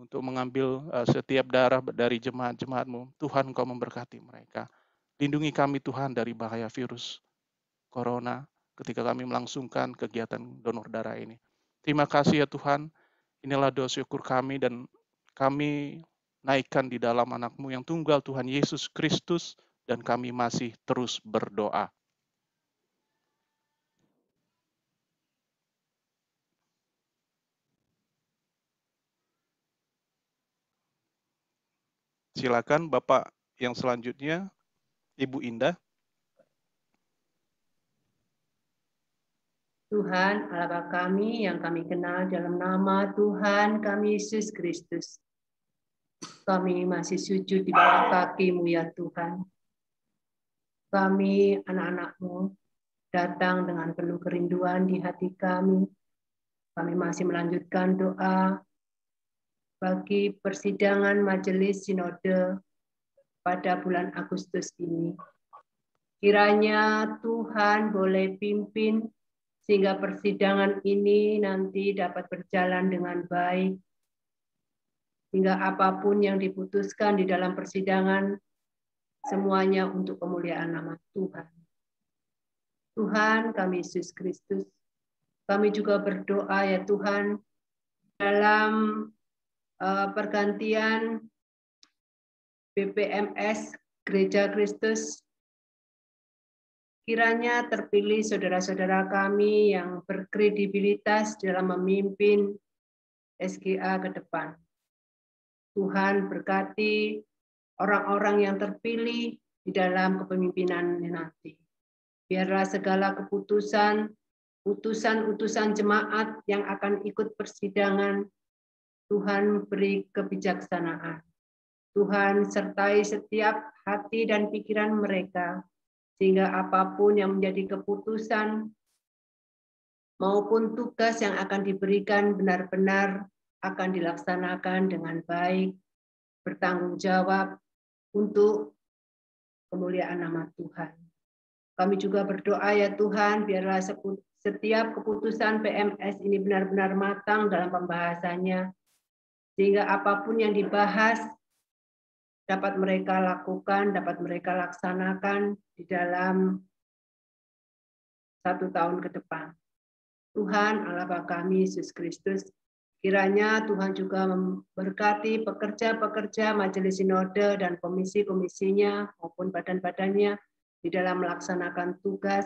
untuk mengambil setiap darah dari jemaat-jemaat-Mu. Tuhan, Kau memberkati mereka. Lindungi kami Tuhan dari bahaya virus corona ketika kami melangsungkan kegiatan donor darah ini. Terima kasih ya Tuhan. Inilah doa syukur kami dan kami naikkan di dalam anak-Mu yang tunggal Tuhan Yesus Kristus dan kami masih terus berdoa. Silakan Bapak yang selanjutnya, Ibu Indah. Tuhan, Allah Bapa kami yang kami kenal dalam nama Tuhan kami Yesus Kristus. Kami masih sujud di bawah kaki-Mu ya Tuhan. Kami anak-anak-Mu datang dengan penuh kerinduan di hati kami. Kami masih melanjutkan doa bagi persidangan majelis sinode pada bulan Agustus ini. Kiranya Tuhan boleh pimpin sehingga persidangan ini nanti dapat berjalan dengan baik. Sehingga apapun yang diputuskan di dalam persidangan, semuanya untuk kemuliaan nama Tuhan. Tuhan kami Yesus Kristus, kami juga berdoa ya Tuhan, dalam pergantian BPMS Gereja Kristus, kiranya terpilih saudara-saudara kami yang berkredibilitas dalam memimpin SGA ke depan. Tuhan berkati orang-orang yang terpilih di dalam kepemimpinan nanti. Biarlah segala keputusan, utusan-utusan jemaat yang akan ikut persidangan, Tuhan beri kebijaksanaan. Tuhan sertai setiap hati dan pikiran mereka, sehingga apapun yang menjadi keputusan maupun tugas yang akan diberikan benar-benar akan dilaksanakan dengan baik, bertanggung jawab untuk kemuliaan nama Tuhan. Kami juga berdoa ya Tuhan, biarlah setiap keputusan PMS ini benar-benar matang dalam pembahasannya, sehingga apapun yang dibahas dapat mereka lakukan, dapat mereka laksanakan di dalam 1 tahun ke depan. Tuhan Allah Bapa kami Yesus Kristus, kiranya Tuhan juga memberkati pekerja-pekerja majelis sinode dan komisi-komisinya maupun badan-badannya di dalam melaksanakan tugas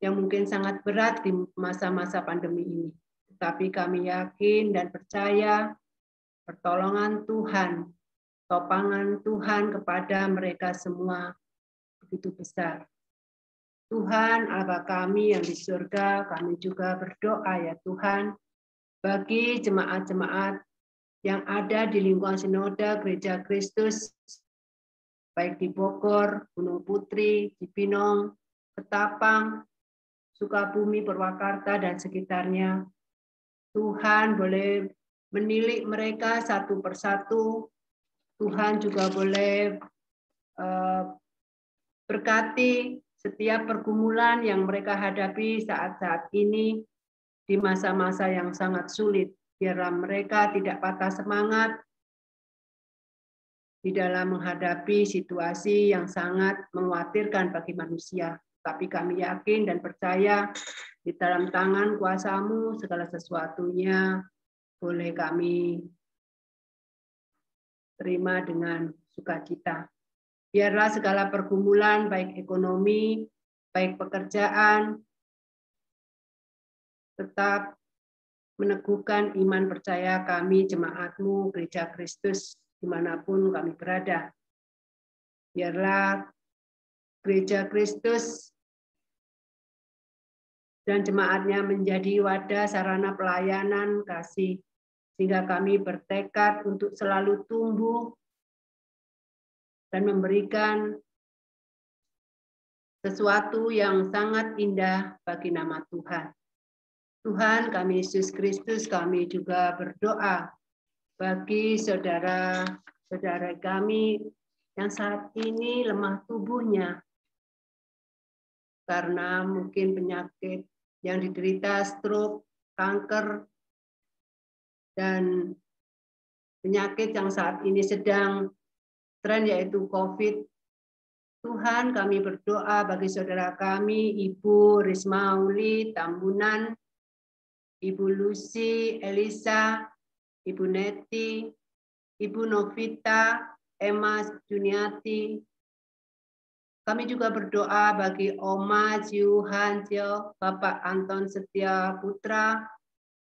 yang mungkin sangat berat di masa-masa pandemi ini. Tetapi kami yakin dan percaya pertolongan Tuhan, topangan Tuhan kepada mereka semua begitu besar. Tuhan Allah kami yang di surga, kami juga berdoa ya Tuhan, bagi jemaat-jemaat yang ada di lingkungan sinode Gereja Kristus, baik di Bogor, Gunung Putri, Cibinong, Ketapang, Sukabumi, Purwakarta, dan sekitarnya. Tuhan boleh menilik mereka satu persatu. Tuhan juga boleh berkati setiap pergumulan yang mereka hadapi saat-saat ini di masa-masa yang sangat sulit. Biarlah mereka tidak patah semangat di dalam menghadapi situasi yang sangat mengkhawatirkan bagi manusia. Tapi kami yakin dan percaya di dalam tangan kuasa-Mu segala sesuatunya boleh kami terima dengan sukacita. Biarlah segala pergumulan, baik ekonomi, baik pekerjaan, tetap meneguhkan iman percaya kami, jemaat-Mu, Gereja Kristus, dimanapun kami berada. Biarlah Gereja Kristus dan jemaatnya menjadi wadah sarana pelayanan kasih, sehingga kami bertekad untuk selalu tumbuh dan memberikan sesuatu yang sangat indah bagi nama Tuhan. Tuhan kami Yesus Kristus, kami juga berdoa bagi saudara-saudara kami yang saat ini lemah tubuhnya karena mungkin penyakit yang diderita stroke, kanker, dan penyakit yang saat ini sedang tren yaitu COVID. Tuhan kami berdoa bagi saudara kami, Ibu Risma Uli Tambunan, Ibu Lucy, Elisa, Ibu Neti, Ibu Novita, Emma Juniati. Kami juga berdoa bagi Oma Jiu Hanjo, Bapak Anton Setia Putra,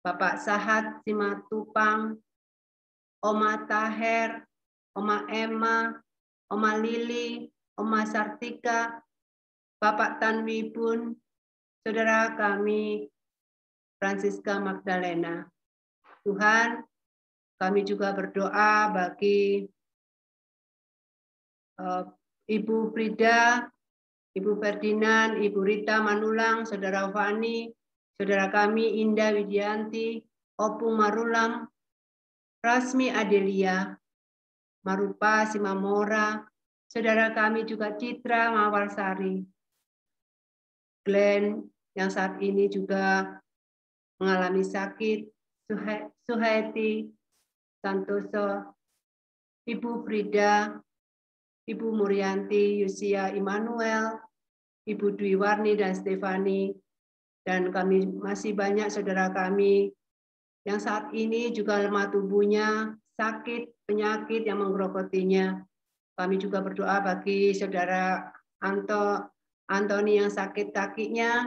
Bapak Sahat Simatupang, Oma Taher, Oma Emma, Oma Lili, Oma Sartika, Bapak Tanwibun, saudara kami Francisca Magdalena. Tuhan, kami juga berdoa bagi Ibu Frida, Ibu Ferdinand, Ibu Rita Manulang, saudara Fani, saudara kami Indah Widianti, Opung Marulam, Rasmi Adelia, Marupa Simamora, saudara kami juga Citra Mawarsari, Glenn yang saat ini juga mengalami sakit, Suheti Santoso, Ibu Frida, Ibu Murianti, Yusia Immanuel, Ibu Dwi Warni dan Stefani, dan kami masih banyak saudara kami yang saat ini juga lemah tubuhnya, sakit, penyakit yang menggerogotinya. Kami juga berdoa bagi saudara Antoni yang sakit kakinya.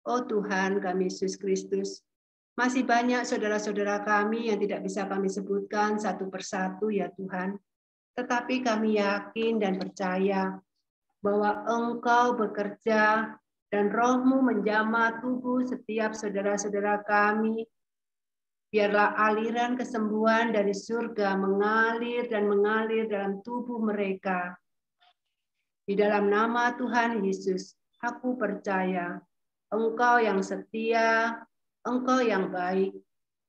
Oh Tuhan kami Yesus Kristus, masih banyak saudara-saudara kami yang tidak bisa kami sebutkan satu persatu ya Tuhan. Tetapi kami yakin dan percaya bahwa Engkau bekerja dan Roh-Mu menjamah tubuh setiap saudara-saudara kami. Biarlah aliran kesembuhan dari surga mengalir dan mengalir dalam tubuh mereka. Di dalam nama Tuhan Yesus, aku percaya Engkau yang setia, Engkau yang baik,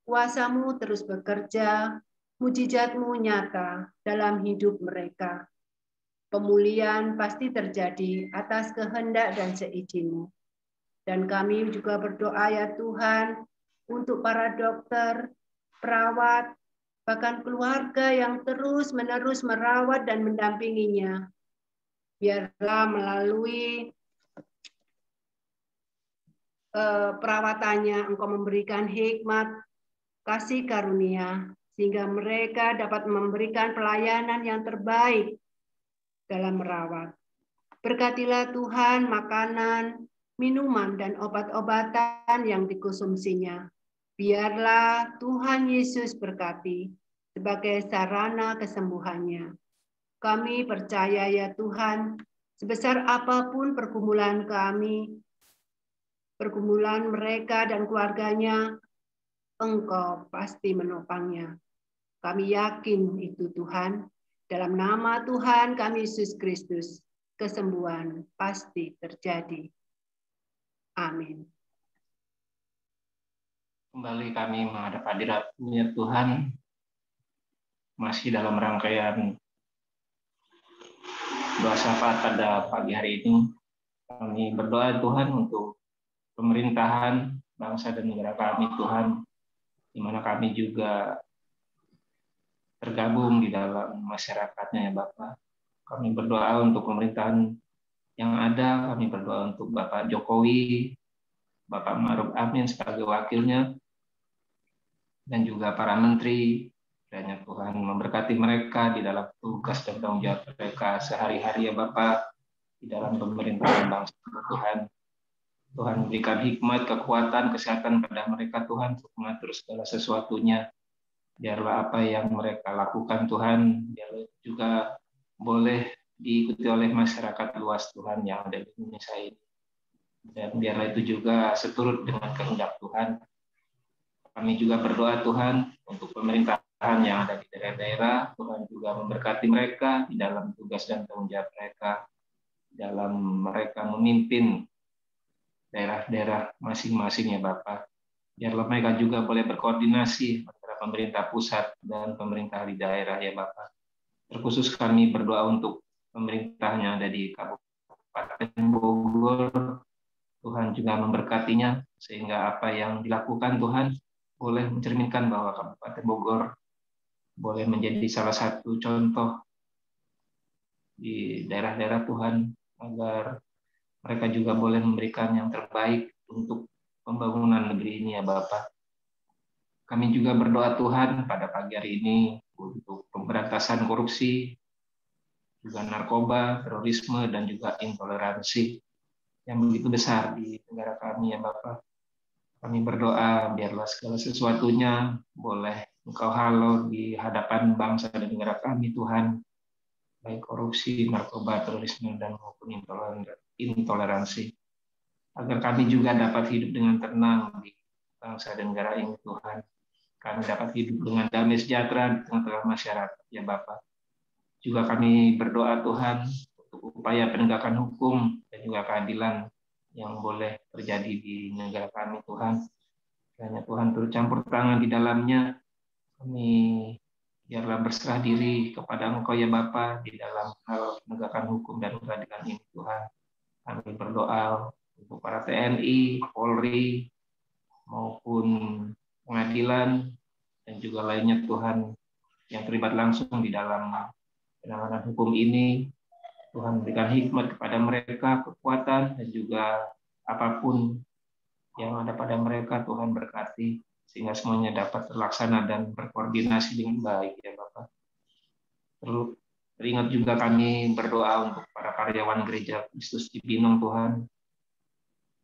kuasa-Mu terus bekerja, mujizat-Mu nyata dalam hidup mereka. Pemulihan pasti terjadi atas kehendak dan seizin-Mu. Dan kami juga berdoa ya Tuhan, untuk para dokter, perawat, bahkan keluarga yang terus-menerus merawat dan mendampinginya. Biarlah melalui perawatannya Engkau memberikan hikmat, kasih karunia, sehingga mereka dapat memberikan pelayanan yang terbaik dalam merawat. Berkatilah Tuhan makanan, minuman, dan obat-obatan yang dikonsumsinya. Biarlah Tuhan Yesus berkati sebagai sarana kesembuhannya. Kami percaya ya Tuhan, sebesar apapun pergumulan kami, pergumulan mereka dan keluarganya, Engkau pasti menopangnya. Kami yakin itu Tuhan. Dalam nama Tuhan kami Yesus Kristus, kesembuhan pasti terjadi. Amin. Kembali kami menghadap hadirat Tuhan, masih dalam rangkaian doa syafaat pada pagi hari ini. Kami berdoa Tuhan untuk pemerintahan bangsa dan negara kami Tuhan, di mana kami juga tergabung di dalam masyarakatnya ya Bapak. Kami berdoa untuk pemerintahan yang ada, kami berdoa untuk Bapak Jokowi, Bapak Ma'ruf Amin sebagai wakilnya, dan juga para menteri. Kiranya Tuhan memberkati mereka di dalam tugas dan tanggung jawab mereka sehari-hari ya Bapak, di dalam pemerintahan bangsa Tuhan. Tuhan berikan hikmat, kekuatan, kesehatan pada mereka Tuhan untuk mengatur segala sesuatunya. Biarlah apa yang mereka lakukan Tuhan, biarlah juga boleh diikuti oleh masyarakat luas Tuhan yang ada di Indonesia ini. Dan biarlah itu juga seturut dengan kehendak Tuhan. Kami juga berdoa Tuhan untuk pemerintahan yang ada di daerah-daerah. Tuhan juga memberkati mereka di dalam tugas dan tanggung jawab mereka, dalam mereka memimpin daerah-daerah masing-masing ya Bapak. Biarlah mereka juga boleh berkoordinasi antara pemerintah pusat dan pemerintah di daerah ya Bapak. Terkhusus kami berdoa untuk pemerintah yang ada di Kabupaten Bogor. Tuhan juga memberkatinya sehingga apa yang dilakukan Tuhan boleh mencerminkan bahwa Kabupaten Bogor boleh menjadi salah satu contoh di daerah-daerah Tuhan, agar mereka juga boleh memberikan yang terbaik untuk pembangunan negeri ini ya Bapak. Kami juga berdoa Tuhan pada pagi hari ini untuk pemberantasan korupsi, juga narkoba, terorisme, dan juga intoleransi yang begitu besar di negara kami ya Bapak. Kami berdoa biarlah segala sesuatunya boleh Engkau halau di hadapan bangsa dan negara kami Tuhan, baik korupsi, narkoba, terorisme, dan maupun intoleransi. Agar kami juga dapat hidup dengan tenang di bangsa dan negara ini Tuhan. Kami dapat hidup dengan damai sejahtera di tengah-tengah masyarakat ya Bapak. Juga kami berdoa Tuhan untuk upaya penegakan hukum dan juga keadilan yang boleh terjadi di negara kami Tuhan. Kiranya Tuhan turut campur tangan di dalamnya. Kami biarlah berserah diri kepada Engkau ya Bapa di dalam hal penegakan hukum dan keadilan ini Tuhan. Kami berdoa untuk para TNI, Polri, maupun pengadilan, dan juga lainnya Tuhan yang terlibat langsung di dalam penanganan hukum ini. Tuhan berikan hikmat kepada mereka, kekuatan, dan juga apapun yang ada pada mereka, Tuhan berkati, sehingga semuanya dapat terlaksana dan berkoordinasi dengan baik ya Bapak. Teringat juga kami berdoa untuk para karyawan Gereja Kristus Cibinong Tuhan,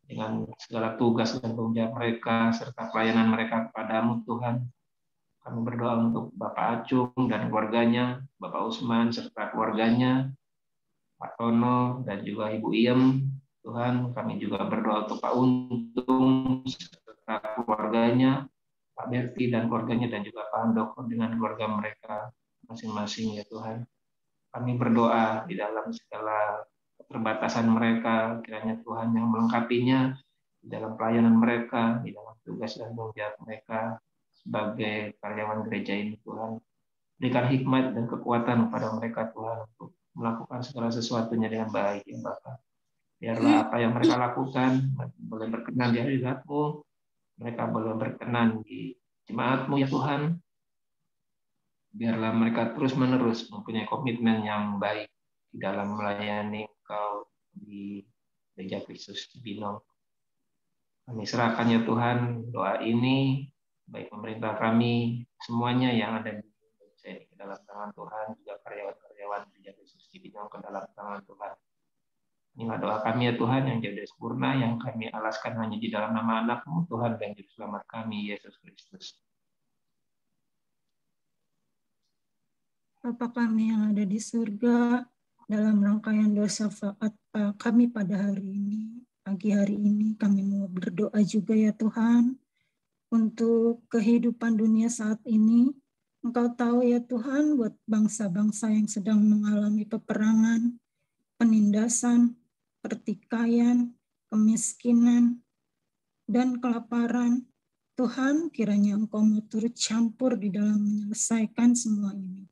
dengan segala tugas dan tanggung jawab mereka, serta pelayanan mereka kepadamu Tuhan. Kami berdoa untuk Bapak Acung dan keluarganya, Bapak Usman serta keluarganya, Pak Tono dan juga Ibu Iem. Tuhan, kami juga berdoa untuk Pak Untung serta keluarganya, Pak Berti dan keluarganya, dan juga Pak Handoko dengan keluarga mereka masing-masing ya Tuhan. Kami berdoa di dalam segala keterbatasan mereka, kiranya Tuhan yang melengkapinya di dalam pelayanan mereka, di dalam tugas dan tanggung jawab mereka sebagai karyawan gereja ini Tuhan. Berikan hikmat dan kekuatan kepada mereka Tuhan untuk melakukan segala sesuatunya dengan baik ya Bapak. Biarlah apa yang mereka lakukan boleh berkenan di hadirat-Mu, mereka boleh berkenan di jemaat-Mu ya Tuhan. Biarlah mereka terus-menerus mempunyai komitmen yang baik di dalam melayani Engkau di Gereja Kristus Cibinong. Kami serahkan ya Tuhan doa ini, baik pemerintah kami, semuanya yang ada di Indonesia ini ke dalam tangan Tuhan, juga karyawan-karyawan Gereja Kristus Cibinong ke dalam tangan Tuhan. Inilah doa kami ya Tuhan yang jauh dari sempurna, yang kami alaskan hanya di dalam nama anak-Mu Tuhan dan Juru Selamat kami, Yesus Kristus. Bapa kami yang ada di surga, dalam rangkaian dosa syafaat kami pada hari ini, pagi hari ini kami mau berdoa juga ya Tuhan, untuk kehidupan dunia saat ini. Engkau tahu ya Tuhan, buat bangsa-bangsa yang sedang mengalami peperangan, penindasan, pertikaian, kemiskinan, dan kelaparan. Tuhan, kiranya Engkau mau turut campur di dalam menyelesaikan semua ini.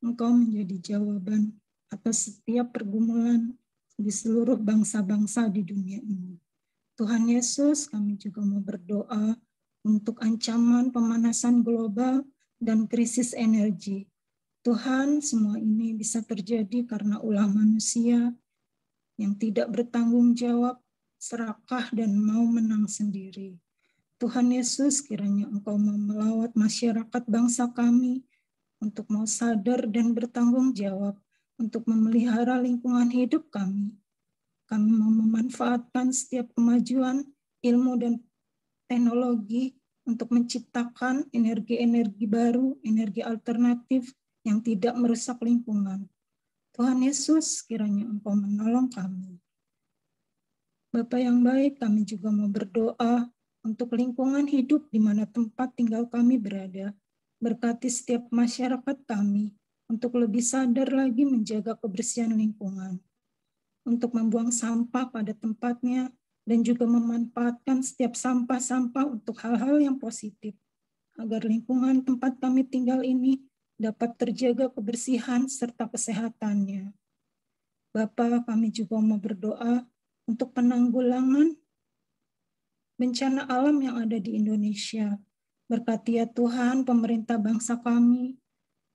Engkau menjadi jawaban atas setiap pergumulan di seluruh bangsa-bangsa di dunia ini. Tuhan Yesus, kami juga mau berdoa untuk ancaman pemanasan global dan krisis energi. Tuhan, semua ini bisa terjadi karena ulah manusia yang tidak bertanggung jawab, serakah, dan mau menang sendiri. Tuhan Yesus, kiranya Engkau mau melawat masyarakat bangsa kami untuk mau sadar dan bertanggung jawab untuk memelihara lingkungan hidup kami. Kami mau memanfaatkan setiap kemajuan ilmu dan teknologi untuk menciptakan energi-energi baru, energi alternatif yang tidak merusak lingkungan. Tuhan Yesus, kiranya Engkau menolong kami. Bapa yang baik, kami juga mau berdoa untuk lingkungan hidup di mana tempat tinggal kami berada. Berkati setiap masyarakat kami untuk lebih sadar lagi menjaga kebersihan lingkungan, untuk membuang sampah pada tempatnya, dan juga memanfaatkan setiap sampah-sampah untuk hal-hal yang positif, agar lingkungan tempat kami tinggal ini dapat terjaga kebersihan serta kesehatannya. Bapa, kami juga mau berdoa untuk penanggulangan bencana alam yang ada di Indonesia. Berkati ya Tuhan pemerintah bangsa kami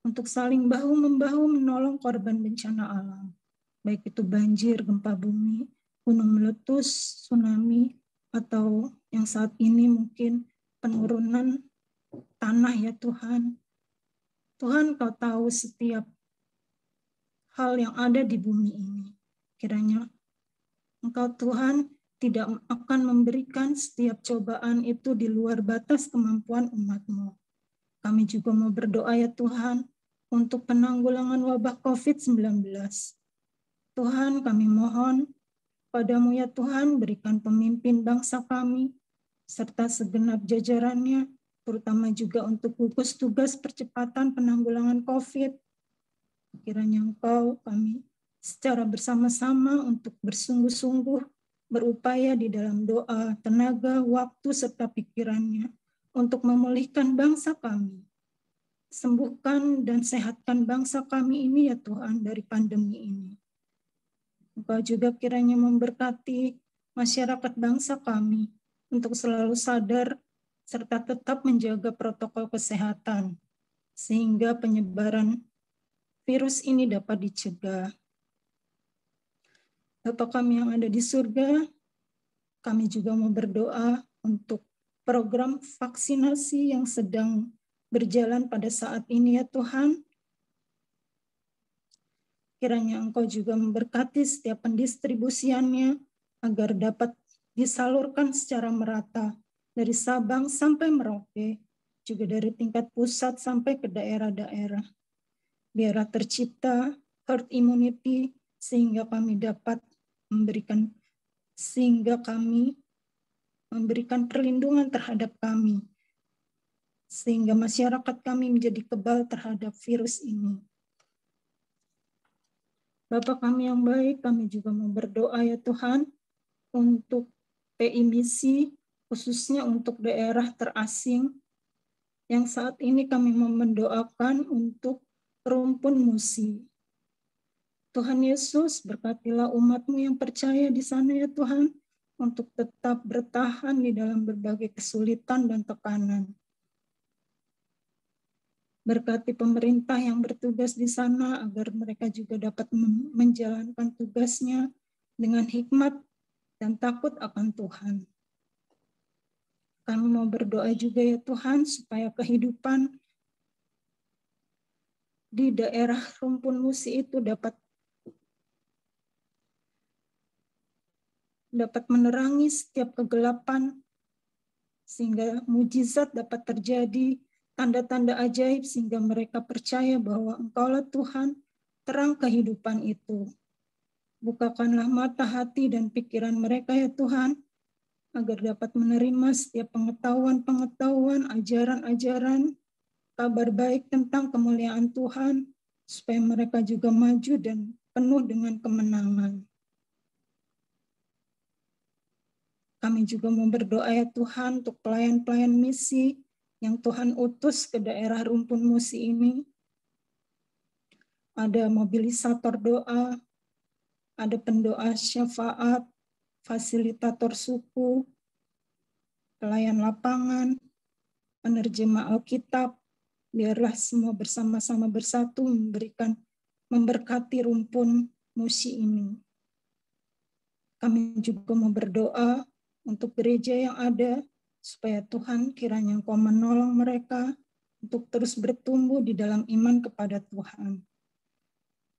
untuk saling bahu-membahu menolong korban bencana alam, baik itu banjir, gempa bumi, gunung meletus, tsunami, atau yang saat ini mungkin penurunan tanah ya Tuhan. Tuhan, Kau tahu setiap hal yang ada di bumi ini. Kiranya Engkau Tuhan tidak akan memberikan setiap cobaan itu di luar batas kemampuan umat-Mu. Kami juga mau berdoa ya Tuhan untuk penanggulangan wabah COVID-19. Tuhan, kami mohon Padamu ya Tuhan, berikan pemimpin bangsa kami, serta segenap jajarannya, terutama juga untuk gugus tugas percepatan penanggulangan COVID. Kiranya Engkau kami secara bersama-sama untuk bersungguh-sungguh berupaya di dalam doa, tenaga, waktu, serta pikirannya untuk memulihkan bangsa kami. Sembuhkan dan sehatkan bangsa kami ini ya Tuhan dari pandemi ini. Engkau juga kiranya memberkati masyarakat bangsa kami untuk selalu sadar serta tetap menjaga protokol kesehatan sehingga penyebaran virus ini dapat dicegah. Bapa kami yang ada di surga, kami juga mau berdoa untuk program vaksinasi yang sedang berjalan pada saat ini ya Tuhan. Kiranya Engkau juga memberkati setiap pendistribusiannya agar dapat disalurkan secara merata dari Sabang sampai Merauke, juga dari tingkat pusat sampai ke daerah-daerah. Biarlah tercipta herd immunity sehingga kami memberikan perlindungan terhadap kami, sehingga masyarakat kami menjadi kebal terhadap virus ini. Bapa kami yang baik, kami juga mau berdoa ya Tuhan untuk PI Misi, khususnya untuk daerah terasing, yang saat ini kami mau mendoakan untuk rumpun Musi. Tuhan Yesus, berkatilah umat-Mu yang percaya di sana ya Tuhan, untuk tetap bertahan di dalam berbagai kesulitan dan tekanan. Berkati pemerintah yang bertugas di sana agar mereka juga dapat menjalankan tugasnya dengan hikmat dan takut akan Tuhan. Kami mau berdoa juga ya Tuhan supaya kehidupan di daerah rumpun Musi itu dapat menerangi setiap kegelapan sehingga mujizat dapat terjadi, tanda-tanda ajaib sehingga mereka percaya bahwa Engkaulah Tuhan, terang kehidupan itu. Bukakanlah mata hati dan pikiran mereka ya Tuhan, agar dapat menerima setiap pengetahuan, ajaran-ajaran, kabar baik tentang kemuliaan Tuhan, supaya mereka juga maju dan penuh dengan kemenangan. Kami juga mau berdoa ya Tuhan untuk pelayan-pelayan misi yang Tuhan utus ke daerah rumpun Musi ini. Ada mobilisator doa, ada pendoa syafaat, fasilitator suku, pelayan lapangan, penerjemah Alkitab. Biarlah semua bersama-sama bersatu memberkati rumpun Musi ini. Kami juga mau berdoa untuk gereja yang ada, supaya Tuhan kiranya Engkau menolong mereka untuk terus bertumbuh di dalam iman kepada Tuhan.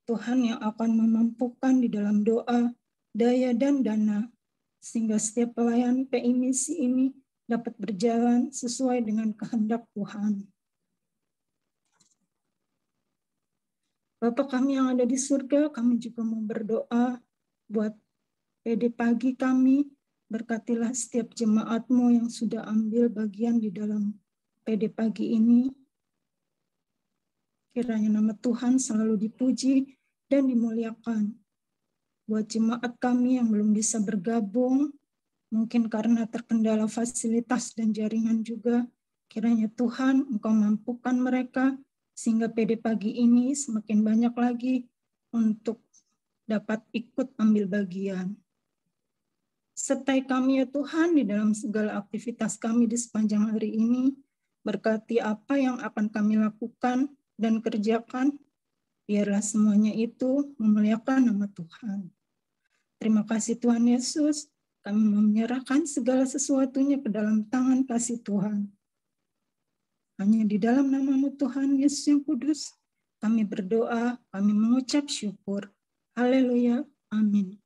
Tuhan yang akan memampukan di dalam doa daya dan dana, sehingga setiap pelayan PI Misi ini dapat berjalan sesuai dengan kehendak Tuhan. Bapa kami yang ada di surga, kami juga mau berdoa buat PD pagi kami. Berkatilah setiap jemaat-Mu yang sudah ambil bagian di dalam PD pagi ini. Kiranya nama Tuhan selalu dipuji dan dimuliakan. Buat jemaat kami yang belum bisa bergabung, mungkin karena terkendala fasilitas dan jaringan juga, kiranya Tuhan Engkau mampukan mereka, sehingga PD pagi ini semakin banyak lagi untuk dapat ikut ambil bagian. Sertai kami ya Tuhan di dalam segala aktivitas kami di sepanjang hari ini, berkati apa yang akan kami lakukan dan kerjakan, biarlah semuanya itu memuliakan nama Tuhan. Terima kasih Tuhan Yesus, kami menyerahkan segala sesuatunya ke dalam tangan kasih Tuhan. Hanya di dalam nama-Mu Tuhan Yesus yang kudus, kami berdoa, kami mengucap syukur. Haleluya, amin.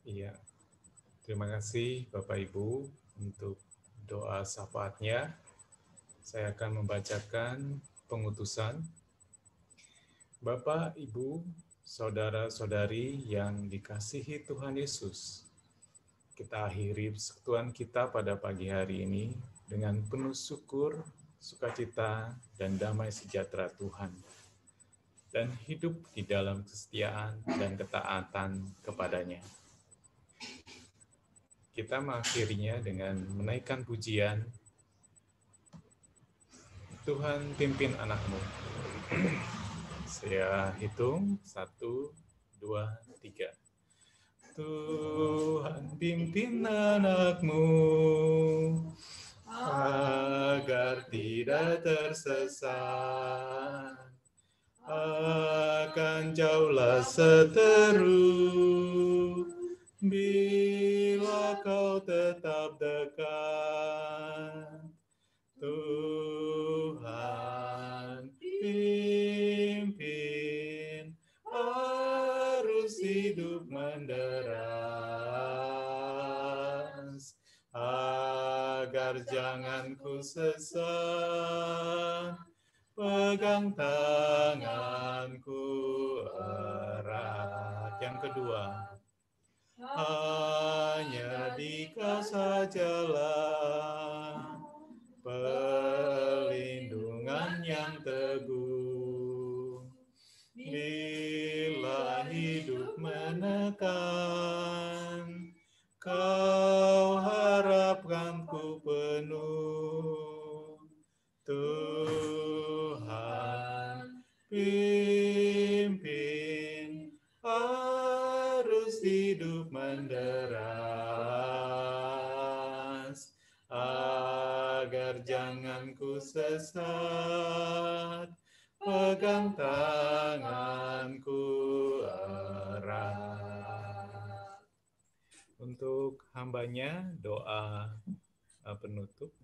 Iya, terima kasih Bapak Ibu untuk doa syafaatnya. Saya akan membacakan pengutusan. Bapak, Ibu, saudara-saudari yang dikasihi Tuhan Yesus, kita akhiri persekutuan kita pada pagi hari ini dengan penuh syukur, sukacita, dan damai sejahtera Tuhan, dan hidup di dalam kesetiaan dan ketaatan kepadanya. Kita mengakhirinya dengan menaikkan pujian, Tuhan pimpin anakmu. Saya hitung, 1, 2, 3. Tuhan pimpin anakmu, agar tidak tersesat, akan jauhlah seteru, bila kau tetap dekat. Tuhan pimpin arus hidup menderas, agar jangan ku sesat, pegang tanganku erat. Yang kedua, hanya Dikau sajalah perlindungan yang teguh, bila hidup menekan, Kau harapkan ku penuh. Tuhan pimpin arus hidup menderas, agar jangan ku sesat, pegang tanganku erat. Untuk hambanya doa penutup.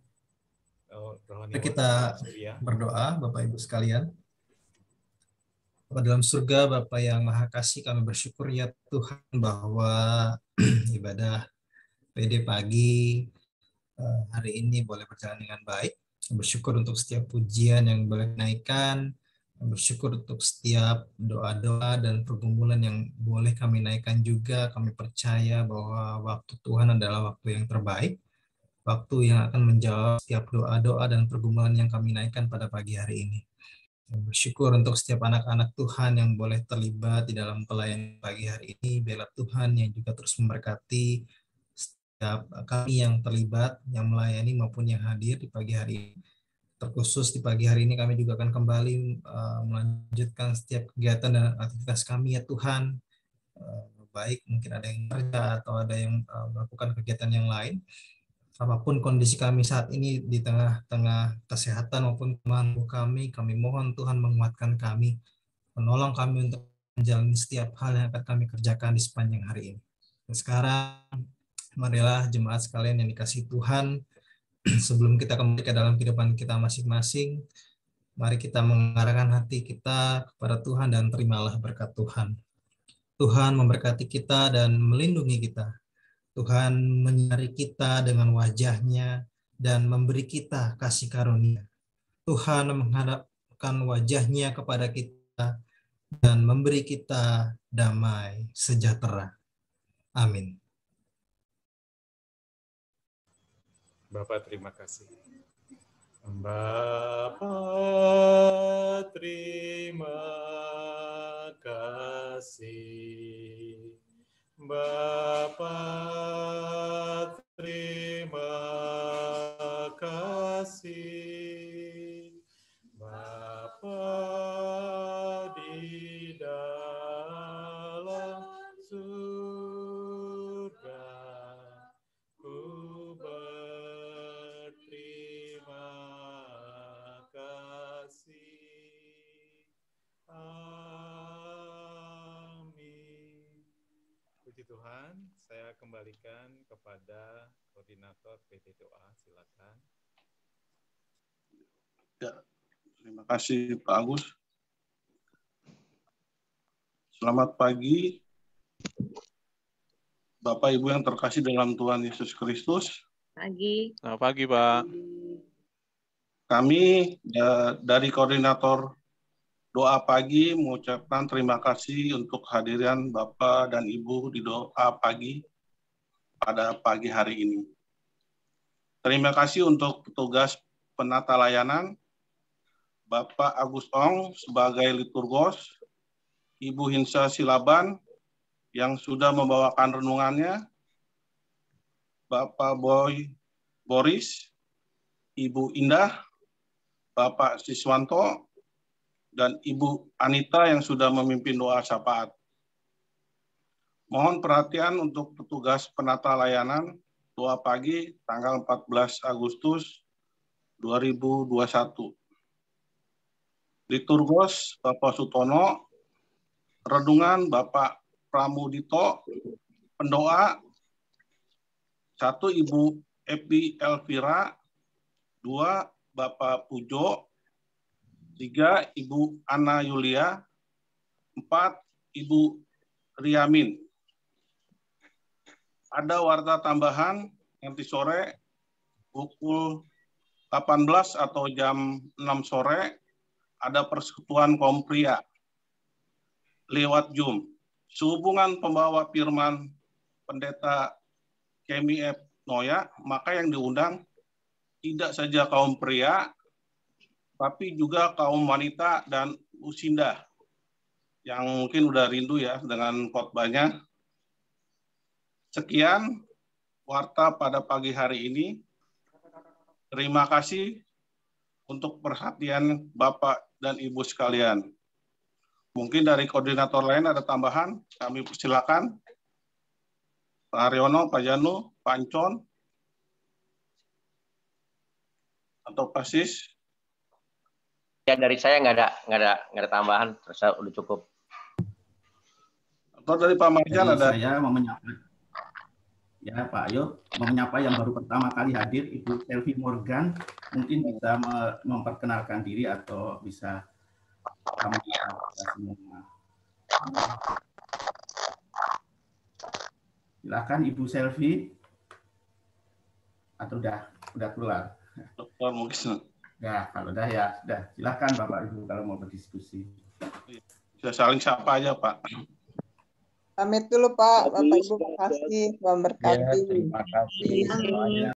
Kita berdoa, Bapak Ibu sekalian. Bapa dalam surga, Bapa yang Maha Kasih, kami bersyukur ya Tuhan bahwa ibadah PD pagi hari ini boleh berjalan dengan baik. Bersyukur untuk setiap pujian yang boleh naikkan, bersyukur untuk setiap doa-doa dan pergumulan yang boleh kami naikkan juga. Kami percaya bahwa waktu Tuhan adalah waktu yang terbaik, waktu yang akan menjawab setiap doa-doa dan pergumulan yang kami naikkan pada pagi hari ini. Bersyukur untuk setiap anak-anak Tuhan yang boleh terlibat di dalam pelayanan pagi hari ini. Biarlah Tuhan yang juga terus memberkati setiap kami yang terlibat, yang melayani maupun yang hadir di pagi hari ini. Terkhusus di pagi hari ini kami juga akan kembali melanjutkan setiap kegiatan dan aktivitas kami ya Tuhan. Baik mungkin ada yang kerja atau ada yang melakukan kegiatan yang lain. Apapun kondisi kami saat ini di tengah-tengah kesehatan maupun kemampuan kami mohon Tuhan menguatkan kami, menolong kami untuk menjalani setiap hal yang akan kami kerjakan di sepanjang hari ini. Dan sekarang, marilah jemaat sekalian yang dikasihi Tuhan, sebelum kita kembali ke dalam kehidupan kita masing-masing, Mari kita mengarahkan hati kita kepada Tuhan dan terimalah berkat Tuhan. Tuhan memberkati kita dan melindungi kita. Tuhan menyinari kita dengan wajah-Nya dan memberi kita kasih karunia. Tuhan menghadapkan wajah-Nya kepada kita dan memberi kita damai sejahtera. Amin. Bapak terima kasih. Bapa terima kasih. Bapa terima kasih. Bapa di dalam surga, ku berterima kasih. Amin. Puji Tuhan, saya kembalikan kepada koordinator PD Doa, silakan. Ya, terima kasih Pak Agus. Selamat pagi, Bapak Ibu yang terkasih dalam Tuhan Yesus Kristus. Pagi. Selamat pagi, Pak. Kami dari koordinator doa pagi mengucapkan terima kasih untuk kehadiran Bapak dan Ibu di doa pagi pada pagi hari ini. Terima kasih untuk petugas penata layanan, Bapak Agus Ong sebagai liturgos, Ibu Hinsa Silaban yang sudah membawakan renungannya, Bapak Boris, Ibu Indah, Bapak Siswanto, dan Ibu Anita yang sudah memimpin doa syafaat. Mohon perhatian untuk petugas penata layanan doa pagi tanggal 14 Agustus 2021. Liturgos Bapak Sutono, renungan Bapak Pramudito, pendoa 1 Ibu Epi Elvira, 2 Bapak Pujo, 3 Ibu Ana Yulia, 4 Ibu Riamin. Ada warta tambahan nanti sore pukul 18 atau jam 6 sore ada persekutuan kaum pria lewat Zoom. Sehubungan pembawa firman Pendeta Kemi F. Noya, maka yang diundang tidak saja kaum pria, tapi juga kaum wanita dan usinda yang mungkin udah rindu ya dengan khotbahnya. Sekian warta pada pagi hari ini. Terima kasih untuk perhatian Bapak dan Ibu sekalian. Mungkin dari koordinator lain ada tambahan, kami persilakan. Pak Haryono, Pak Janu, Pak Ancon, atau Pak Sis. Ya dari saya nggak ada tambahan, terasa udah cukup. Atau dari Pak Marjan ada? Saya mau menyapa, ya Pak Ayo, mau menyapa yang baru pertama kali hadir, Ibu Selvi Morgan, mungkin bisa memperkenalkan diri atau bisa kami semua. Silakan Ibu Selvi, atau udah keluar? Dokter mungkin. Ya, kalau udah ya, sudah. Silakan Bapak Ibu kalau mau berdiskusi. Bisa saling sapa aja Pak. Pamit dulu Pak, Bapak Ibu makasih, memberkati. Ya, terima kasih semuanya.